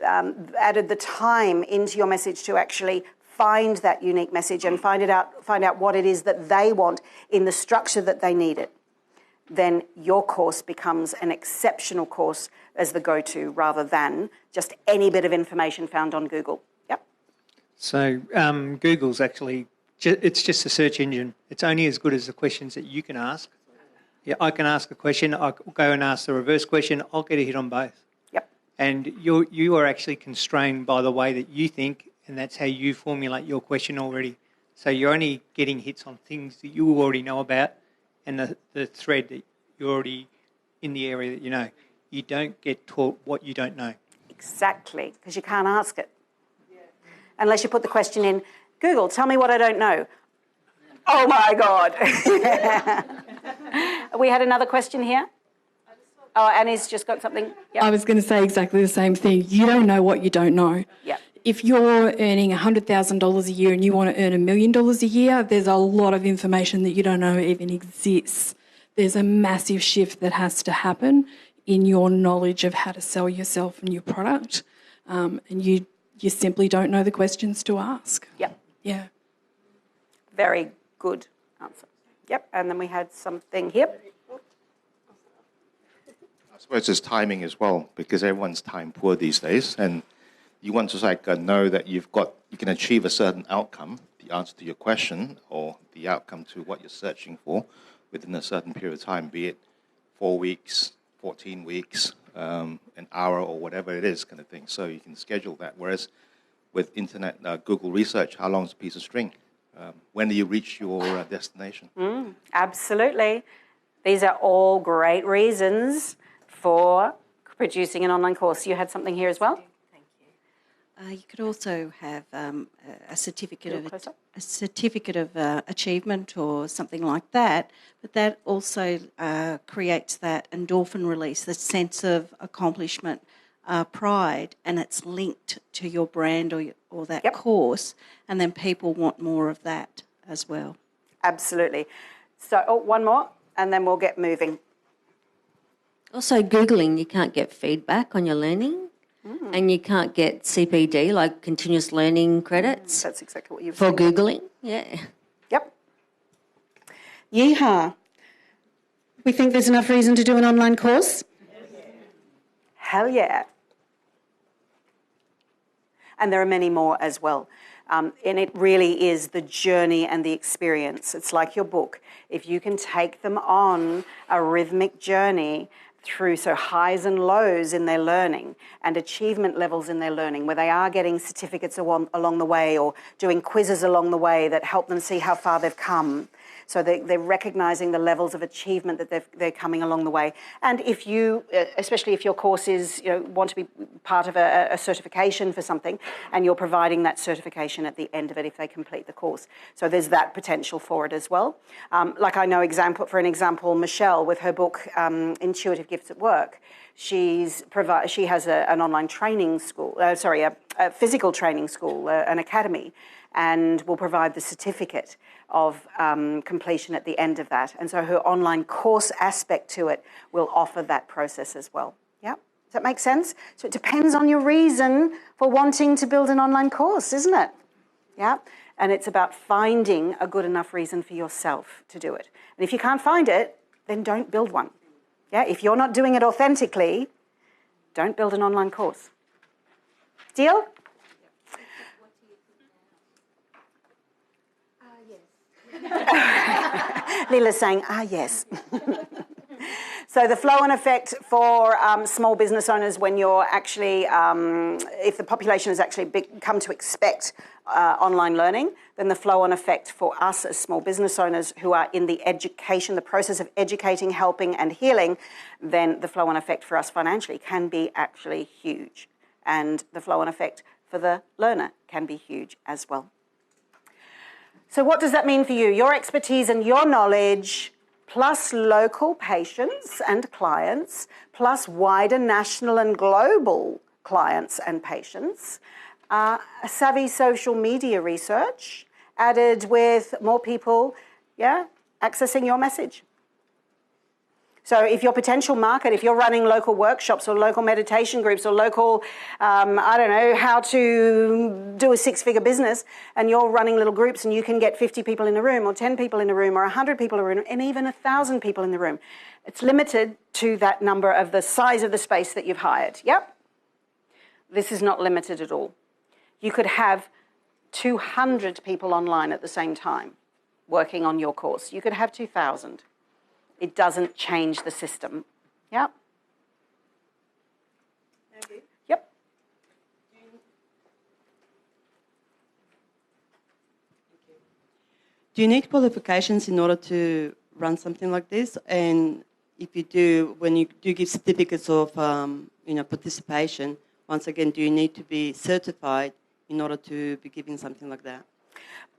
added the time into your message to actually find that unique message and find out what it is that they want in the structure that they need it, then your course becomes an exceptional course as the go-to rather than just any bit of information found on Google. Yep. So Google's actually, it's just a search engine. It's only as good as the questions that you can ask. Yeah, I can ask a question, I'll go and ask the reverse question, I'll get a hit on both. Yep. And you are actually constrained by the way that you think, and that's how you formulate your question already. So you're only getting hits on things that you already know about, and the thread that you're already in the area that you know. You don't get taught what you don't know. Exactly, because you can't ask it. Unless you put the question in, Google, tell me what I don't know. Oh my God. We had another question here. Oh, Annie's just got something. Yep. I was going to say exactly the same thing. You don't know what you don't know. Yep. If you're earning $100,000 a year and you want to earn $1 million a year, there's a lot of information that you don't know even exists. There's a massive shift that has to happen in your knowledge of how to sell yourself and your product, and you simply don't know the questions to ask. Yep. Yeah. Very good answer. Yep, and then we had something here. I suppose it's timing as well, because everyone's time poor these days, and you want to know that you can achieve a certain outcome, the answer to your question, or the outcome to what you're searching for within a certain period of time, be it 4 weeks, 14 weeks, an hour, or whatever it is kind of thing. So you can schedule that. Whereas with internet, Google research, how long is a piece of string? When do you reach your destination? Absolutely. These are all great reasons for producing an online course. You had something here as well? You could also have a certificate of achievement or something like that, but that also creates that endorphin release, the sense of accomplishment, pride, and it's linked to your brand or that course, and then people want more of that as well. Absolutely. So, one more, and then we'll get moving. Also, Googling, you can't get feedback on your learning. And you can't get CPD, like continuous learning credits. That's exactly what you've for said. Googling. Yeah. Yep. Yeehaw. We think there's enough reason to do an online course? Hell yeah. And there are many more as well. And it really is the journey and the experience. It's like your book. If you can take them on a rhythmic journey through highs and lows in their learning and achievement levels in their learning, where they are getting certificates along the way or doing quizzes along the way that help them see how far they've come. So they're recognising the levels of achievement that they're coming along the way. And if you, especially if your course is, want to be part of a certification for something, and you're providing that certification at the end of it if they complete the course. So there's that potential for it as well. Like I know, for example, Michelle with her book, Intuitive Gifts at Work, she has an online training school, a physical training school, an academy, and will provide the certificate of completion at the end of that. And so her online course aspect to it will offer that process as well. Yeah? Does that make sense? So it depends on your reason for wanting to build an online course, isn't it? Yeah? And it's about finding a good enough reason for yourself to do it. And if you can't find it, then don't build one. Yeah? If you're not doing it authentically, don't build an online course. Deal? Leela's saying, yes. So the flow-on effect for small business owners, when you're actually, if the population has actually come to expect online learning, then the flow-on effect for us as small business owners who are in the process of educating, helping and healing, then the flow-on effect for us financially can be actually huge. And the flow-on effect for the learner can be huge as well. So what does that mean for you? Your expertise and your knowledge, plus local patients and clients, plus wider national and global clients and patients, a savvy social media research, added with more people, accessing your message. So if your potential market, if you're running local workshops or local meditation groups or local, how to do a six-figure business, and you're running little groups and you can get 50 people in a room or 10 people in a room or 100 people in a room and even 1,000 people in the room, it's limited to that number of the size of the space that you've hired. Yep. This is not limited at all. You could have 200 people online at the same time working on your course. You could have 2,000. It doesn't change the system. Yep. Yep. Do you need qualifications in order to run something like this? And if you do, when you do give certificates of participation, once again, do you need to be certified in order to be giving something like that?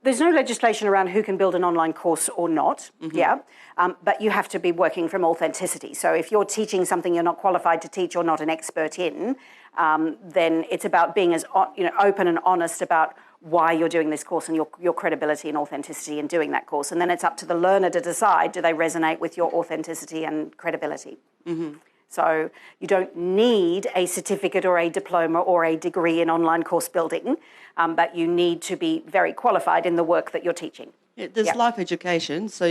There's no legislation around who can build an online course or not, but you have to be working from authenticity. So if you're teaching something you're not qualified to teach or not an expert in, then it's about being as open and honest about why you're doing this course and your credibility and authenticity in doing that course. And then it's up to the learner to decide, do they resonate with your authenticity and credibility? Mm-hmm. So you don't need a certificate or a diploma or a degree in online course building, but you need to be very qualified in the work that you're teaching. Yeah, there's life education. So,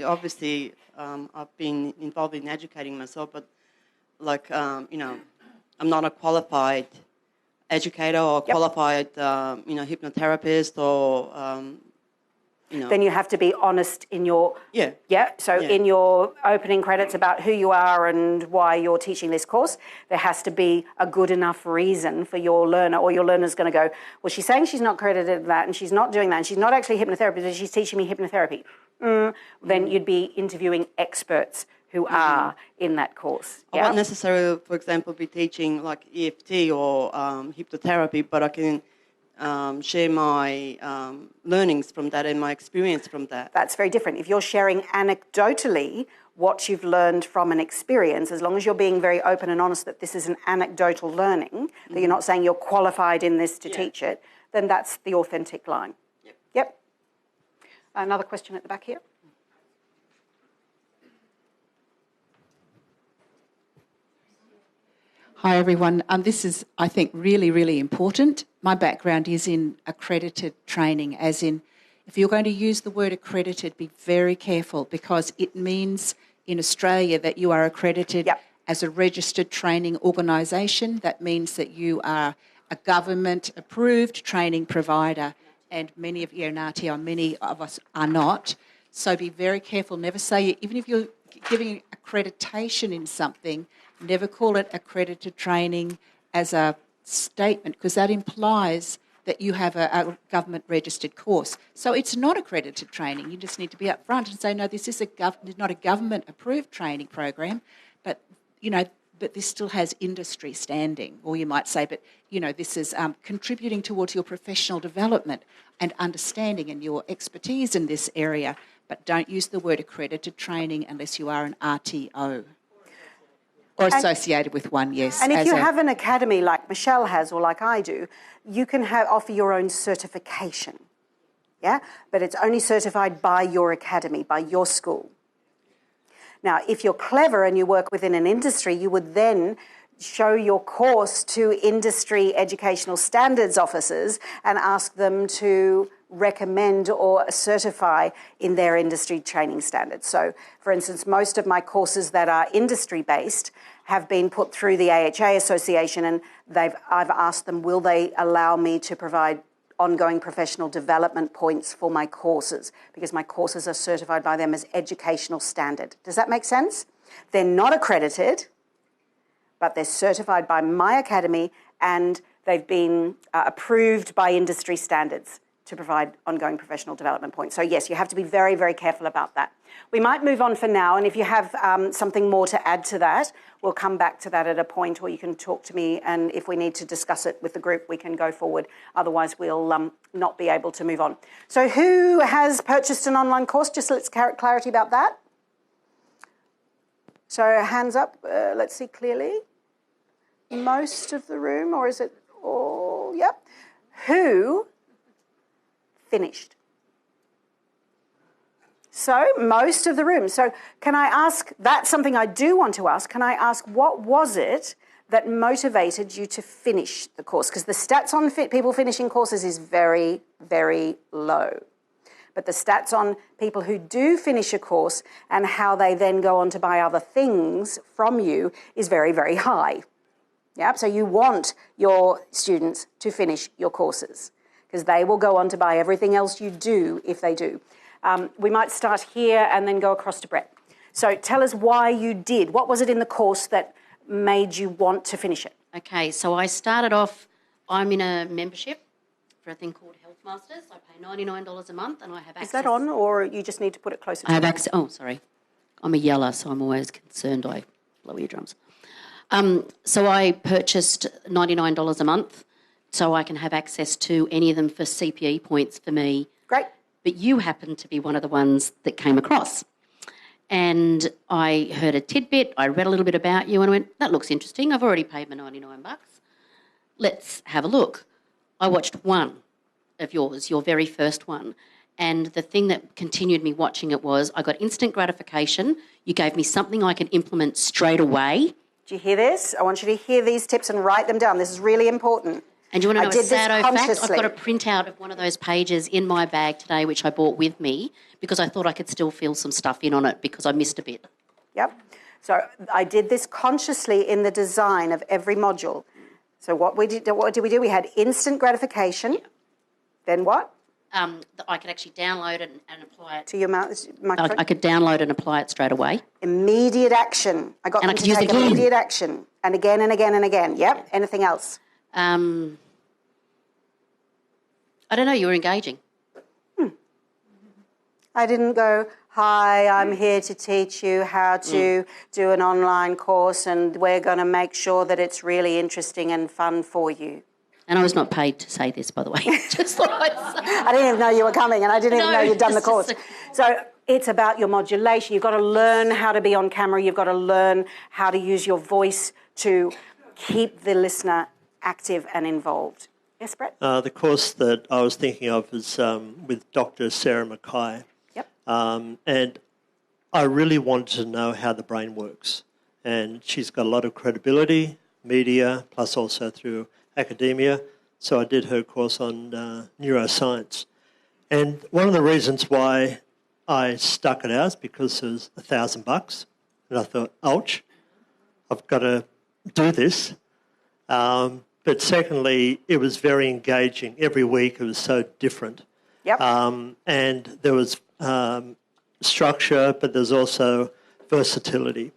obviously I've been involved in educating myself, but I'm not a qualified educator or qualified, hypnotherapist or, Then you have to be honest in your... in your opening credits about who you are and why you're teaching this course, there has to be a good enough reason for your learner, or your learner's going to go, well, she's saying she's not credited in that and she's not doing that and she's not actually a hypnotherapist, but she's teaching me hypnotherapy. Then you'd be interviewing experts who are in that course. I won't necessarily, for example, be teaching like EFT or hypnotherapy, but I can share my learnings from that and my experience from that. That's very different. If you're sharing anecdotally what you've learned from an experience, as long as you're being very open and honest that this is an anecdotal learning, that you're not saying you're qualified in this to teach it, then that's the authentic line. Yep. Another question at the back here. Hi, everyone. This is, I think, really, really important. My background is in accredited training, as in, if you're going to use the word accredited, be very careful, because it means in Australia that you are accredited as a registered training organisation. That means that you are a government-approved training provider, and many of you are an RTO, many of us are not. So be very careful. Never say, even if you're giving accreditation in something, never call it accredited training as a statement, because that implies that you have a government-registered course. So it's not accredited training. You just need to be upfront and say, no, this is not a government-approved training program, but, but this still has industry standing. Or you might say, but, this is contributing towards your professional development and understanding and your expertise in this area. But don't use the word accredited training unless you are an RTO. Or associated with one, yes. And if you have an academy like Michelle has or like I do, you can offer your own certification, yeah? But it's only certified by your academy, by your school. Now, if you're clever and you work within an industry, you would then show your course to industry educational standards officers and ask them to recommend or certify in their industry training standards. So, for instance, most of my courses that are industry-based have been put through the AHA Association, and I've asked them, will they allow me to provide ongoing professional development points for my courses, because my courses are certified by them as educational standard. Does that make sense? They're not accredited, but they're certified by my academy, and they've been approved by industry standards to provide ongoing professional development points. So yes, you have to be very, very careful about that. We might move on for now, and if you have something more to add to that, we'll come back to that at a point, or you can talk to me, and if we need to discuss it with the group, we can go forward. Otherwise, we'll not be able to move on. So who has purchased an online course? Just let's get clarity about that. So hands up, let's see clearly. Most of the room, or is it all? Yep. Who finished? So most of the room. So can I ask, that's something I do want to ask, can I ask what was it that motivated you to finish the course? Because the stats on people finishing courses is very, very low. But the stats on people who do finish a course and how they then go on to buy other things from you is very, very high. Yeah, so you want your students to finish your courses, because they will go on to buy everything else you do if they do. We might start here and then go across to Brett. So tell us why you did. What was it in the course that made you want to finish it? Okay, so I started off, I'm in a membership for a thing called Health Masters. I pay $99 a month and I have access. Is that on, or you just need to put it closer to I have access. Oh, sorry. I'm a yeller, so I'm always concerned I blow eardrums. So I purchased $99 a month so I can have access to any of them for CPE points for me. Great. But you happened to be one of the ones that came across. And I heard a tidbit, I read a little bit about you and I went, that looks interesting. I've already paid my $99. Let's have a look. I watched one of yours, your very first one. And the thing that continued me watching it was I got instant gratification. You gave me something I could implement straight away. Do you hear this? I want you to hear these tips and write them down. This is really important. And do you want to know a sad fact? Consciously. I've got a printout of one of those pages in my bag today, which I brought with me because I thought I could still fill some stuff in on it because I missed a bit. Yep. So I did this consciously in the design of every module. So what did we do? We had instant gratification. Yeah. Then what? I could actually download and apply it. To your microphone? I could download and apply it straight away. Immediate action. I got them to take immediate action. And again and again and again. Yep. Anything else? I don't know, you were engaging. I didn't go, hi, I'm here to teach you how to do an online course and we're going to make sure that it's really interesting and fun for you. And I was not paid to say this, by the way. Just thought I'd say. I didn't even know you were coming and I didn't even know you'd done the course. So it's about your modulation. You've got to learn how to be on camera. You've got to learn how to use your voice to keep the listener active and involved. Yes, Brett? The course that I was thinking of is with Dr. Sarah Mackay. Yep. And I really wanted to know how the brain works. And she's got a lot of credibility, media, plus also through academia. So I did her course on neuroscience. And one of the reasons why I stuck it out is because it was $1,000. And I thought, ouch, I've got to do this. But secondly, it was very engaging. Every week it was so different. Yep. And there was structure, but there's also versatility.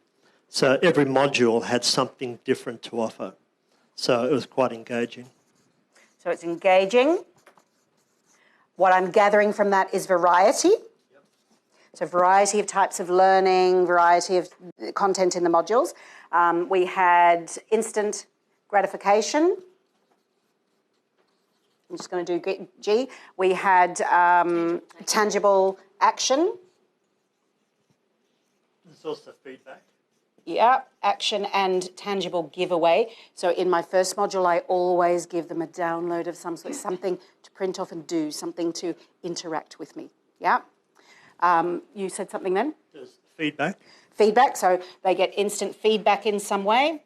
So every module had something different to offer. So it was quite engaging. So it's engaging. What I'm gathering from that is variety. Yep. So variety of types of learning, variety of content in the modules. We had instant gratification. I'm just going to do G. We had tangible action. There's also feedback. Yeah, action and tangible giveaway. So in my first module, I always give them a download of some sort, something to print off and do, something to interact with me. Yeah. You said something then? There's feedback. Feedback, so they get instant feedback in some way.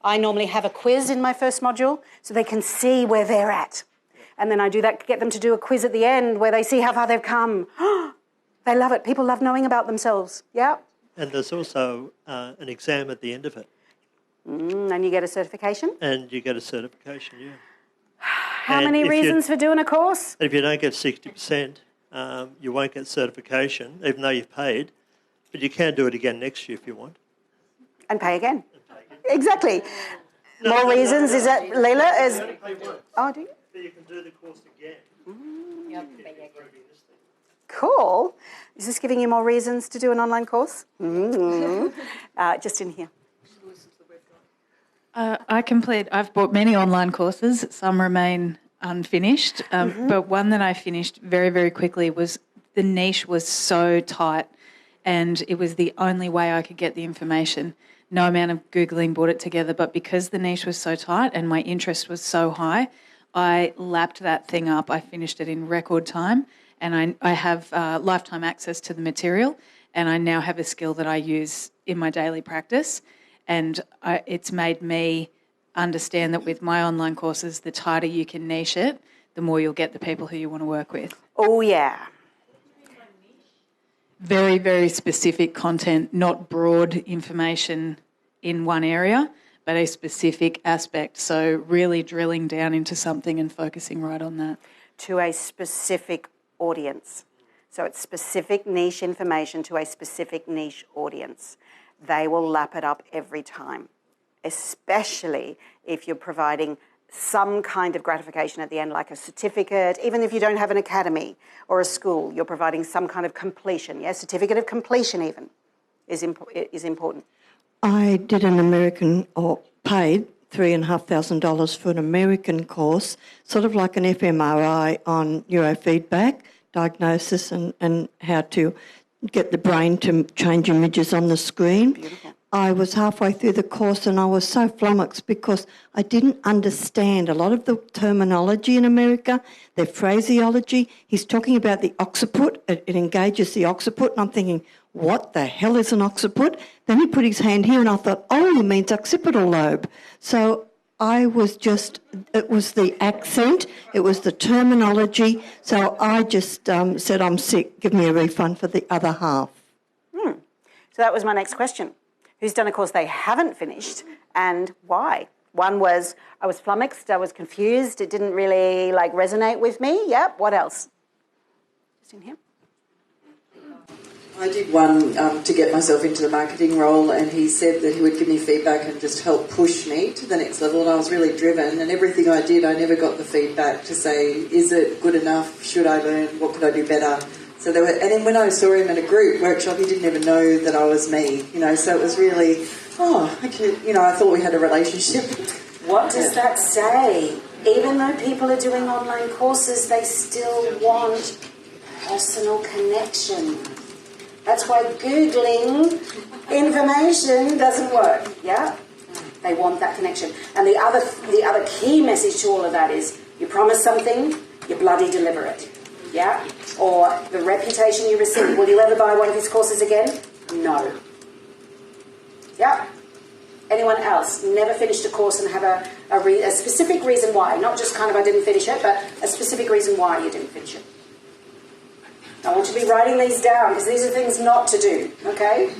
I normally have a quiz in my first module so they can see where they're at. And then I do that, get them to do a quiz at the end where they see how far they've come. They love it. People love knowing about themselves. Yeah. And there's also an exam at the end of it. And you get a certification? And you get a certification, yeah. How many reasons for doing a course? If you don't get 60%, you won't get certification, even though you've paid. But you can do it again next year if you want. And pay again. Exactly. More reasons. Is that Leila? Oh, do you? So you can do the course again. Cool. Is this giving you more reasons to do an online course? Just in here. I've bought many online courses. Some remain unfinished, but one that I finished very, very quickly was the niche was so tight and it was the only way I could get the information. No amount of Googling brought it together, but because the niche was so tight and my interest was so high, I lapped that thing up. I finished it in record time, and I have lifetime access to the material, and I now have a skill that I use in my daily practice, and it's made me understand that with my online courses, the tighter you can niche it, the more you'll get the people who you want to work with. Oh, yeah. Very, very specific content, not broad information in one area, but a specific aspect. So really drilling down into something and focusing right on that. To a specific audience. So it's specific niche information to a specific niche audience. They will lap it up every time, especially if you're providing some kind of gratification at the end, like a certificate. Even if you don't have an academy or a school, you're providing some kind of completion. Yeah, certificate of completion even is important. I did an American, or paid $3,500 for an American course, sort of like an fMRI on neurofeedback, diagnosis and how to get the brain to change images on the screen. Beautiful. I was halfway through the course and I was so flummoxed because I didn't understand a lot of the terminology in America, their phraseology. He's talking about the occiput. It engages the occiput, and I'm thinking, what the hell is an occiput? Then he put his hand here and I thought, oh, it means occipital lobe. So I was just, it was the accent, it was the terminology. So I just said, I'm sick, give me a refund for the other half. So that was my next question. Who's done a course they haven't finished and why? One was I was flummoxed, I was confused, it didn't really resonate with me. Yep, what else? Just in here. I did one to get myself into the marketing role, and he said that he would give me feedback and just help push me to the next level, and I was really driven, and everything I did I never got the feedback to say, is it good enough, should I learn, what could I do better? So there were, and then when I saw him at a group workshop, he didn't even know that I was me, so it was really, I thought we had a relationship. What does that say? Even though people are doing online courses, they still want personal connection. That's why Googling information doesn't work, yeah? They want that connection. And the other key message to all of that is you promise something, you bloody deliver it, yeah? Or the reputation you receive. Will you ever buy one of his courses again? No. Yeah? Anyone else never finished a course and have a specific reason why? Not just kind of I didn't finish it, but a specific reason why you didn't finish it. I want you to be writing these down because these are things not to do, okay?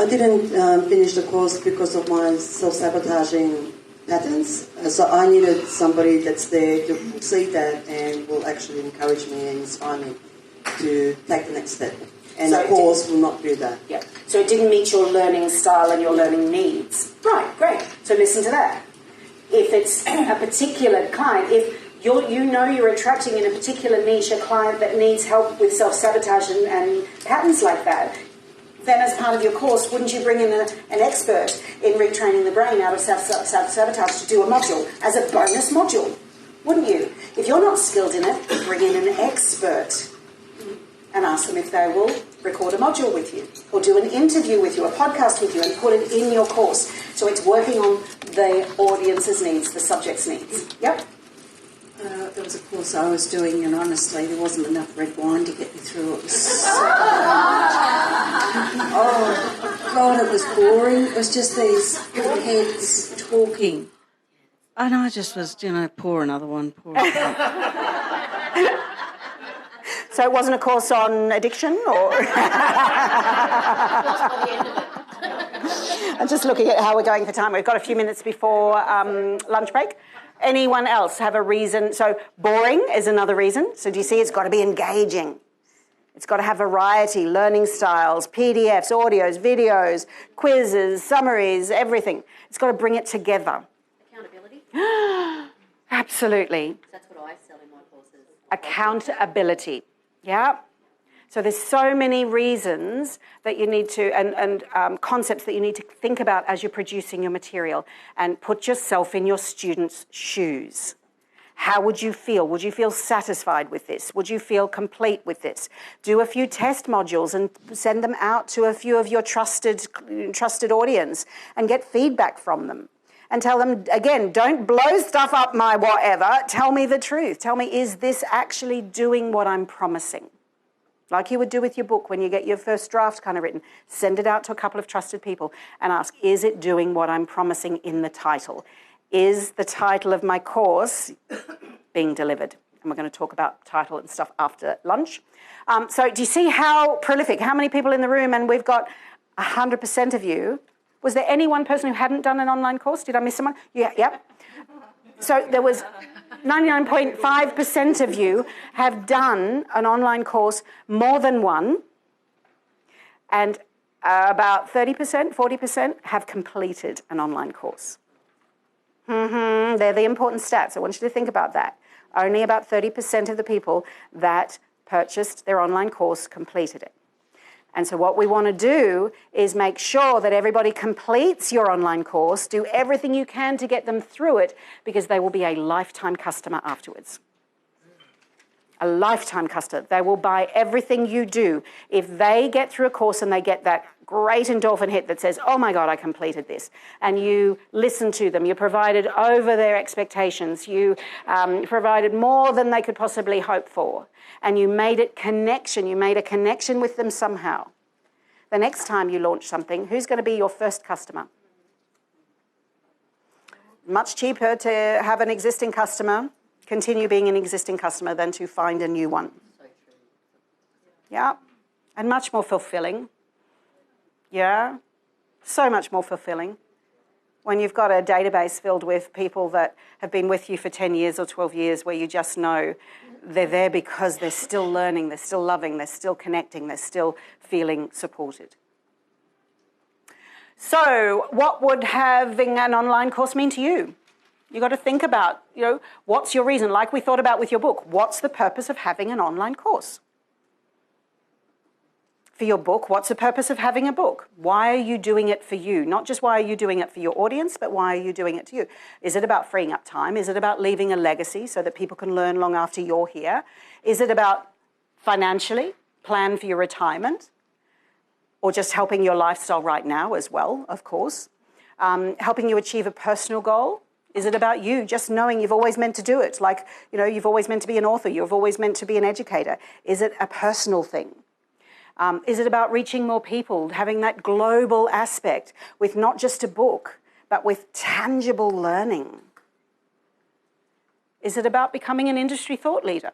I didn't finish the course because of my self-sabotaging patterns. So I needed somebody that's there to see that and will actually encourage me and inspire me to take the next step. And So the course will not do that. Yeah. So it didn't meet your learning style and your learning needs. Right, great. So listen to that. If it's a particular client, if you're attracting in a particular niche a client that needs help with self-sabotage and patterns like that, then as part of your course, wouldn't you bring in an expert in retraining the brain out of self-sabotage to do a module as a bonus module? Wouldn't you? If you're not skilled in it, bring in an expert and ask them if they will record a module with you or do an interview with you, a podcast with you, and put it in your course. So it's working on the audience's needs, the subject's needs. Yep. There was a course I was doing, and honestly, there wasn't enough red wine to get me through. It was so oh, God, it was boring. It was just these heads talking. And I just was, pour another one, pour another one. So it wasn't a course on addiction, or? I'm just looking at how we're going for time. We've got a few minutes before lunch break. Anyone else have a reason? So boring is another reason. So do you see it's got to be engaging. It's got to have variety, learning styles, PDFs, audios, videos, quizzes, summaries, everything. It's got to bring it together. Accountability? Absolutely. That's what I sell in my courses. Accountability. Yeah. So there's so many reasons that you need to, and concepts that you need to think about as you're producing your material, and put yourself in your students' shoes. How would you feel? Would you feel satisfied with this? Would you feel complete with this? Do a few test modules and send them out to a few of your trusted audience and get feedback from them. And tell them, again, don't blow stuff up my whatever. Tell me the truth. Tell me, is this actually doing what I'm promising? Like you would do with your book when you get your first draft kind of written. Send it out to a couple of trusted people and ask, is it doing what I'm promising in the title? Is the title of my course being delivered? And we're going to talk about title and stuff after lunch. So do you see how prolific, how many people in the room, and we've got 100% of you. Was there any one person who hadn't done an online course? Did I miss someone? Yeah, yep. So there was 99.5% of you have done an online course, more than one, and about 30%, 40% have completed an online course. They're the important stats. I want you to think about that. Only about 30% of the people that purchased their online course completed it. And so what we want to do is make sure that everybody completes your online course, do everything you can to get them through it, because they will be a lifetime customer afterwards. A lifetime customer. They will buy everything you do. If they get through a course and they get that great endorphin hit that says, oh my God, I completed this, and you listen to them, you provided over their expectations, you provided more than they could possibly hope for, and you made a connection with them somehow. The next time you launch something, who's going to be your first customer? Much cheaper to have an existing customer, continue being an existing customer, than to find a new one. Yeah, and much more fulfilling. Yeah, so much more fulfilling when you've got a database filled with people that have been with you for 10 years or 12 years, where you just know they're there because they're still learning, they're still loving, they're still connecting, they're still feeling supported. So what would having an online course mean to you? You've got to think about, what's your reason? Like we thought about with your book, what's the purpose of having an online course? For your book, what's the purpose of having a book? Why are you doing it for you? Not just why are you doing it for your audience, but why are you doing it to you? Is it about freeing up time? Is it about leaving a legacy so that people can learn long after you're here? Is it about financially plan for your retirement? Or just helping your lifestyle right now as well, of course? Helping you achieve a personal goal? Is it about you just knowing you've always meant to do it? Like, you've always meant to be an author. You've always meant to be an educator. Is it a personal thing? Is it about reaching more people, having that global aspect with not just a book, but with tangible learning? Is it about becoming an industry thought leader?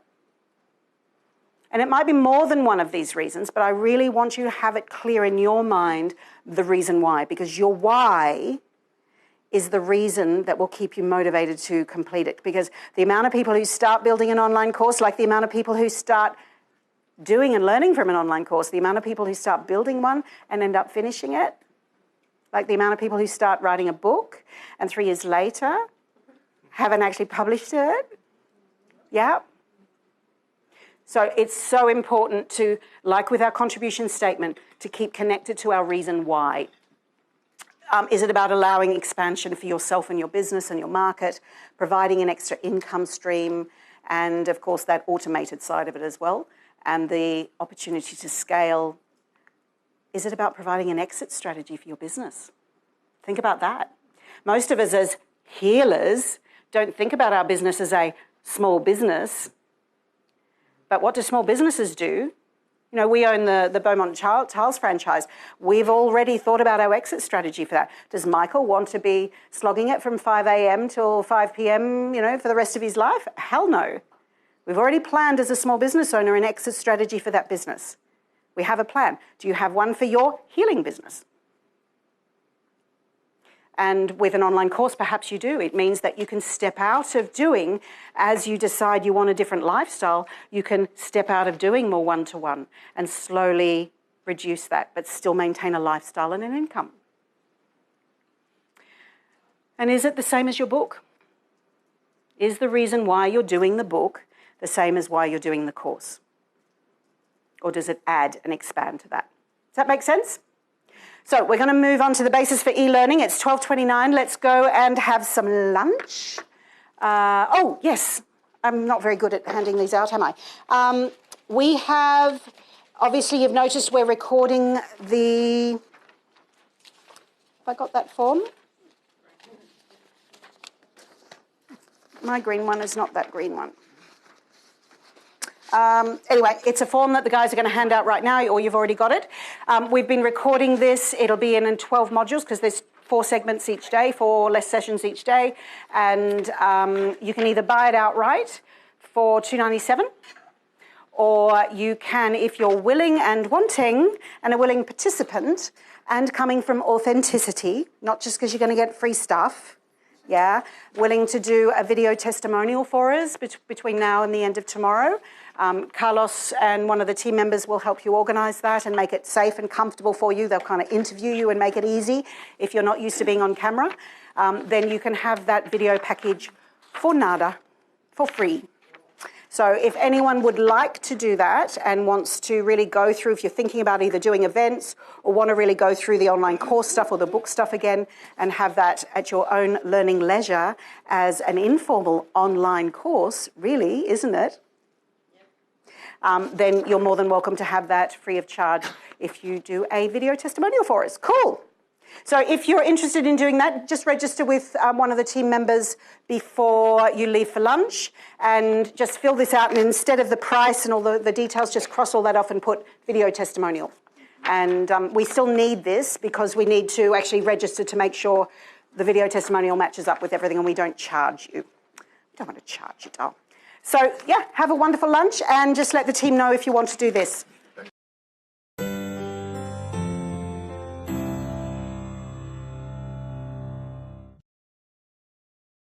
And it might be more than one of these reasons, but I really want you to have it clear in your mind the reason why, because your why is the reason that will keep you motivated to complete it. Because the amount of people who start building an online course, like the amount of people who start doing and learning from an online course, the amount of people who start building one and end up finishing it, like the amount of people who start writing a book and 3 years later haven't actually published it. Yeah. So it's so important to, like with our contribution statement, to keep connected to our reason why. Is it about allowing expansion for yourself and your business and your market, providing an extra income stream, and of course that automated side of it as well, and the opportunity to scale? Is it about providing an exit strategy for your business? Think about that. Most of us as healers don't think about our business as a small business. But what do small businesses do? You know, we own the Beaumont Tiles franchise. We've already thought about our exit strategy for that. Does Michael want to be slogging it from 5 a.m. till 5 p.m., you know, for the rest of his life? Hell no. We've already planned as a small business owner an exit strategy for that business. We have a plan. Do you have one for your healing business? And with an online course, perhaps you do. It means that you can step out of doing, as you decide you want a different lifestyle, you can step out of doing more one-to-one and slowly reduce that, but still maintain a lifestyle and an income. And is it the same as your book? Is the reason why you're doing the book the same as why you're doing the course? Or does it add and expand to that? Does that make sense? So we're going to move on to the basis for e-learning. It's 12:29. Let's go and have some lunch. Oh, yes. I'm not very good at handing these out, am I? We have, obviously you've noticed we're recording the, have I got that form? My green one is not that green one. Anyway, it's a form that the guys are going to hand out right now, or you've already got it. We've been recording this. It'll be in 12 modules because there's 4 segments each day, 4 less sessions each day. And you can either buy it outright for $2.97, or you can, if you're willing and wanting and a willing participant and coming from authenticity, not just because you're going to get free stuff, yeah, willing to do a video testimonial for us between now and the end of tomorrow. Carlos and one of the team members will help you organise that and make it safe and comfortable for you. They'll kind of interview you and make it easy if you're not used to being on camera. Then you can have that video package for nada, for free. So if anyone would like to do that and wants to really go through, if you're thinking about either doing events or want to really go through the online course stuff or the book stuff again and have that at your own learning leisure as an informal online course, really, isn't it? Then you're more than welcome to have that free of charge if you do a video testimonial for us. Cool. So if you're interested in doing that, just register with one of the team members before you leave for lunch and just fill this out. And instead of the price and all the details, just cross all that off and put video testimonial. And we still need this because we need to actually register to make sure the video testimonial matches up with everything and we don't charge you. We don't want to charge you, doll. So, yeah, have a wonderful lunch and just let the team know if you want to do this.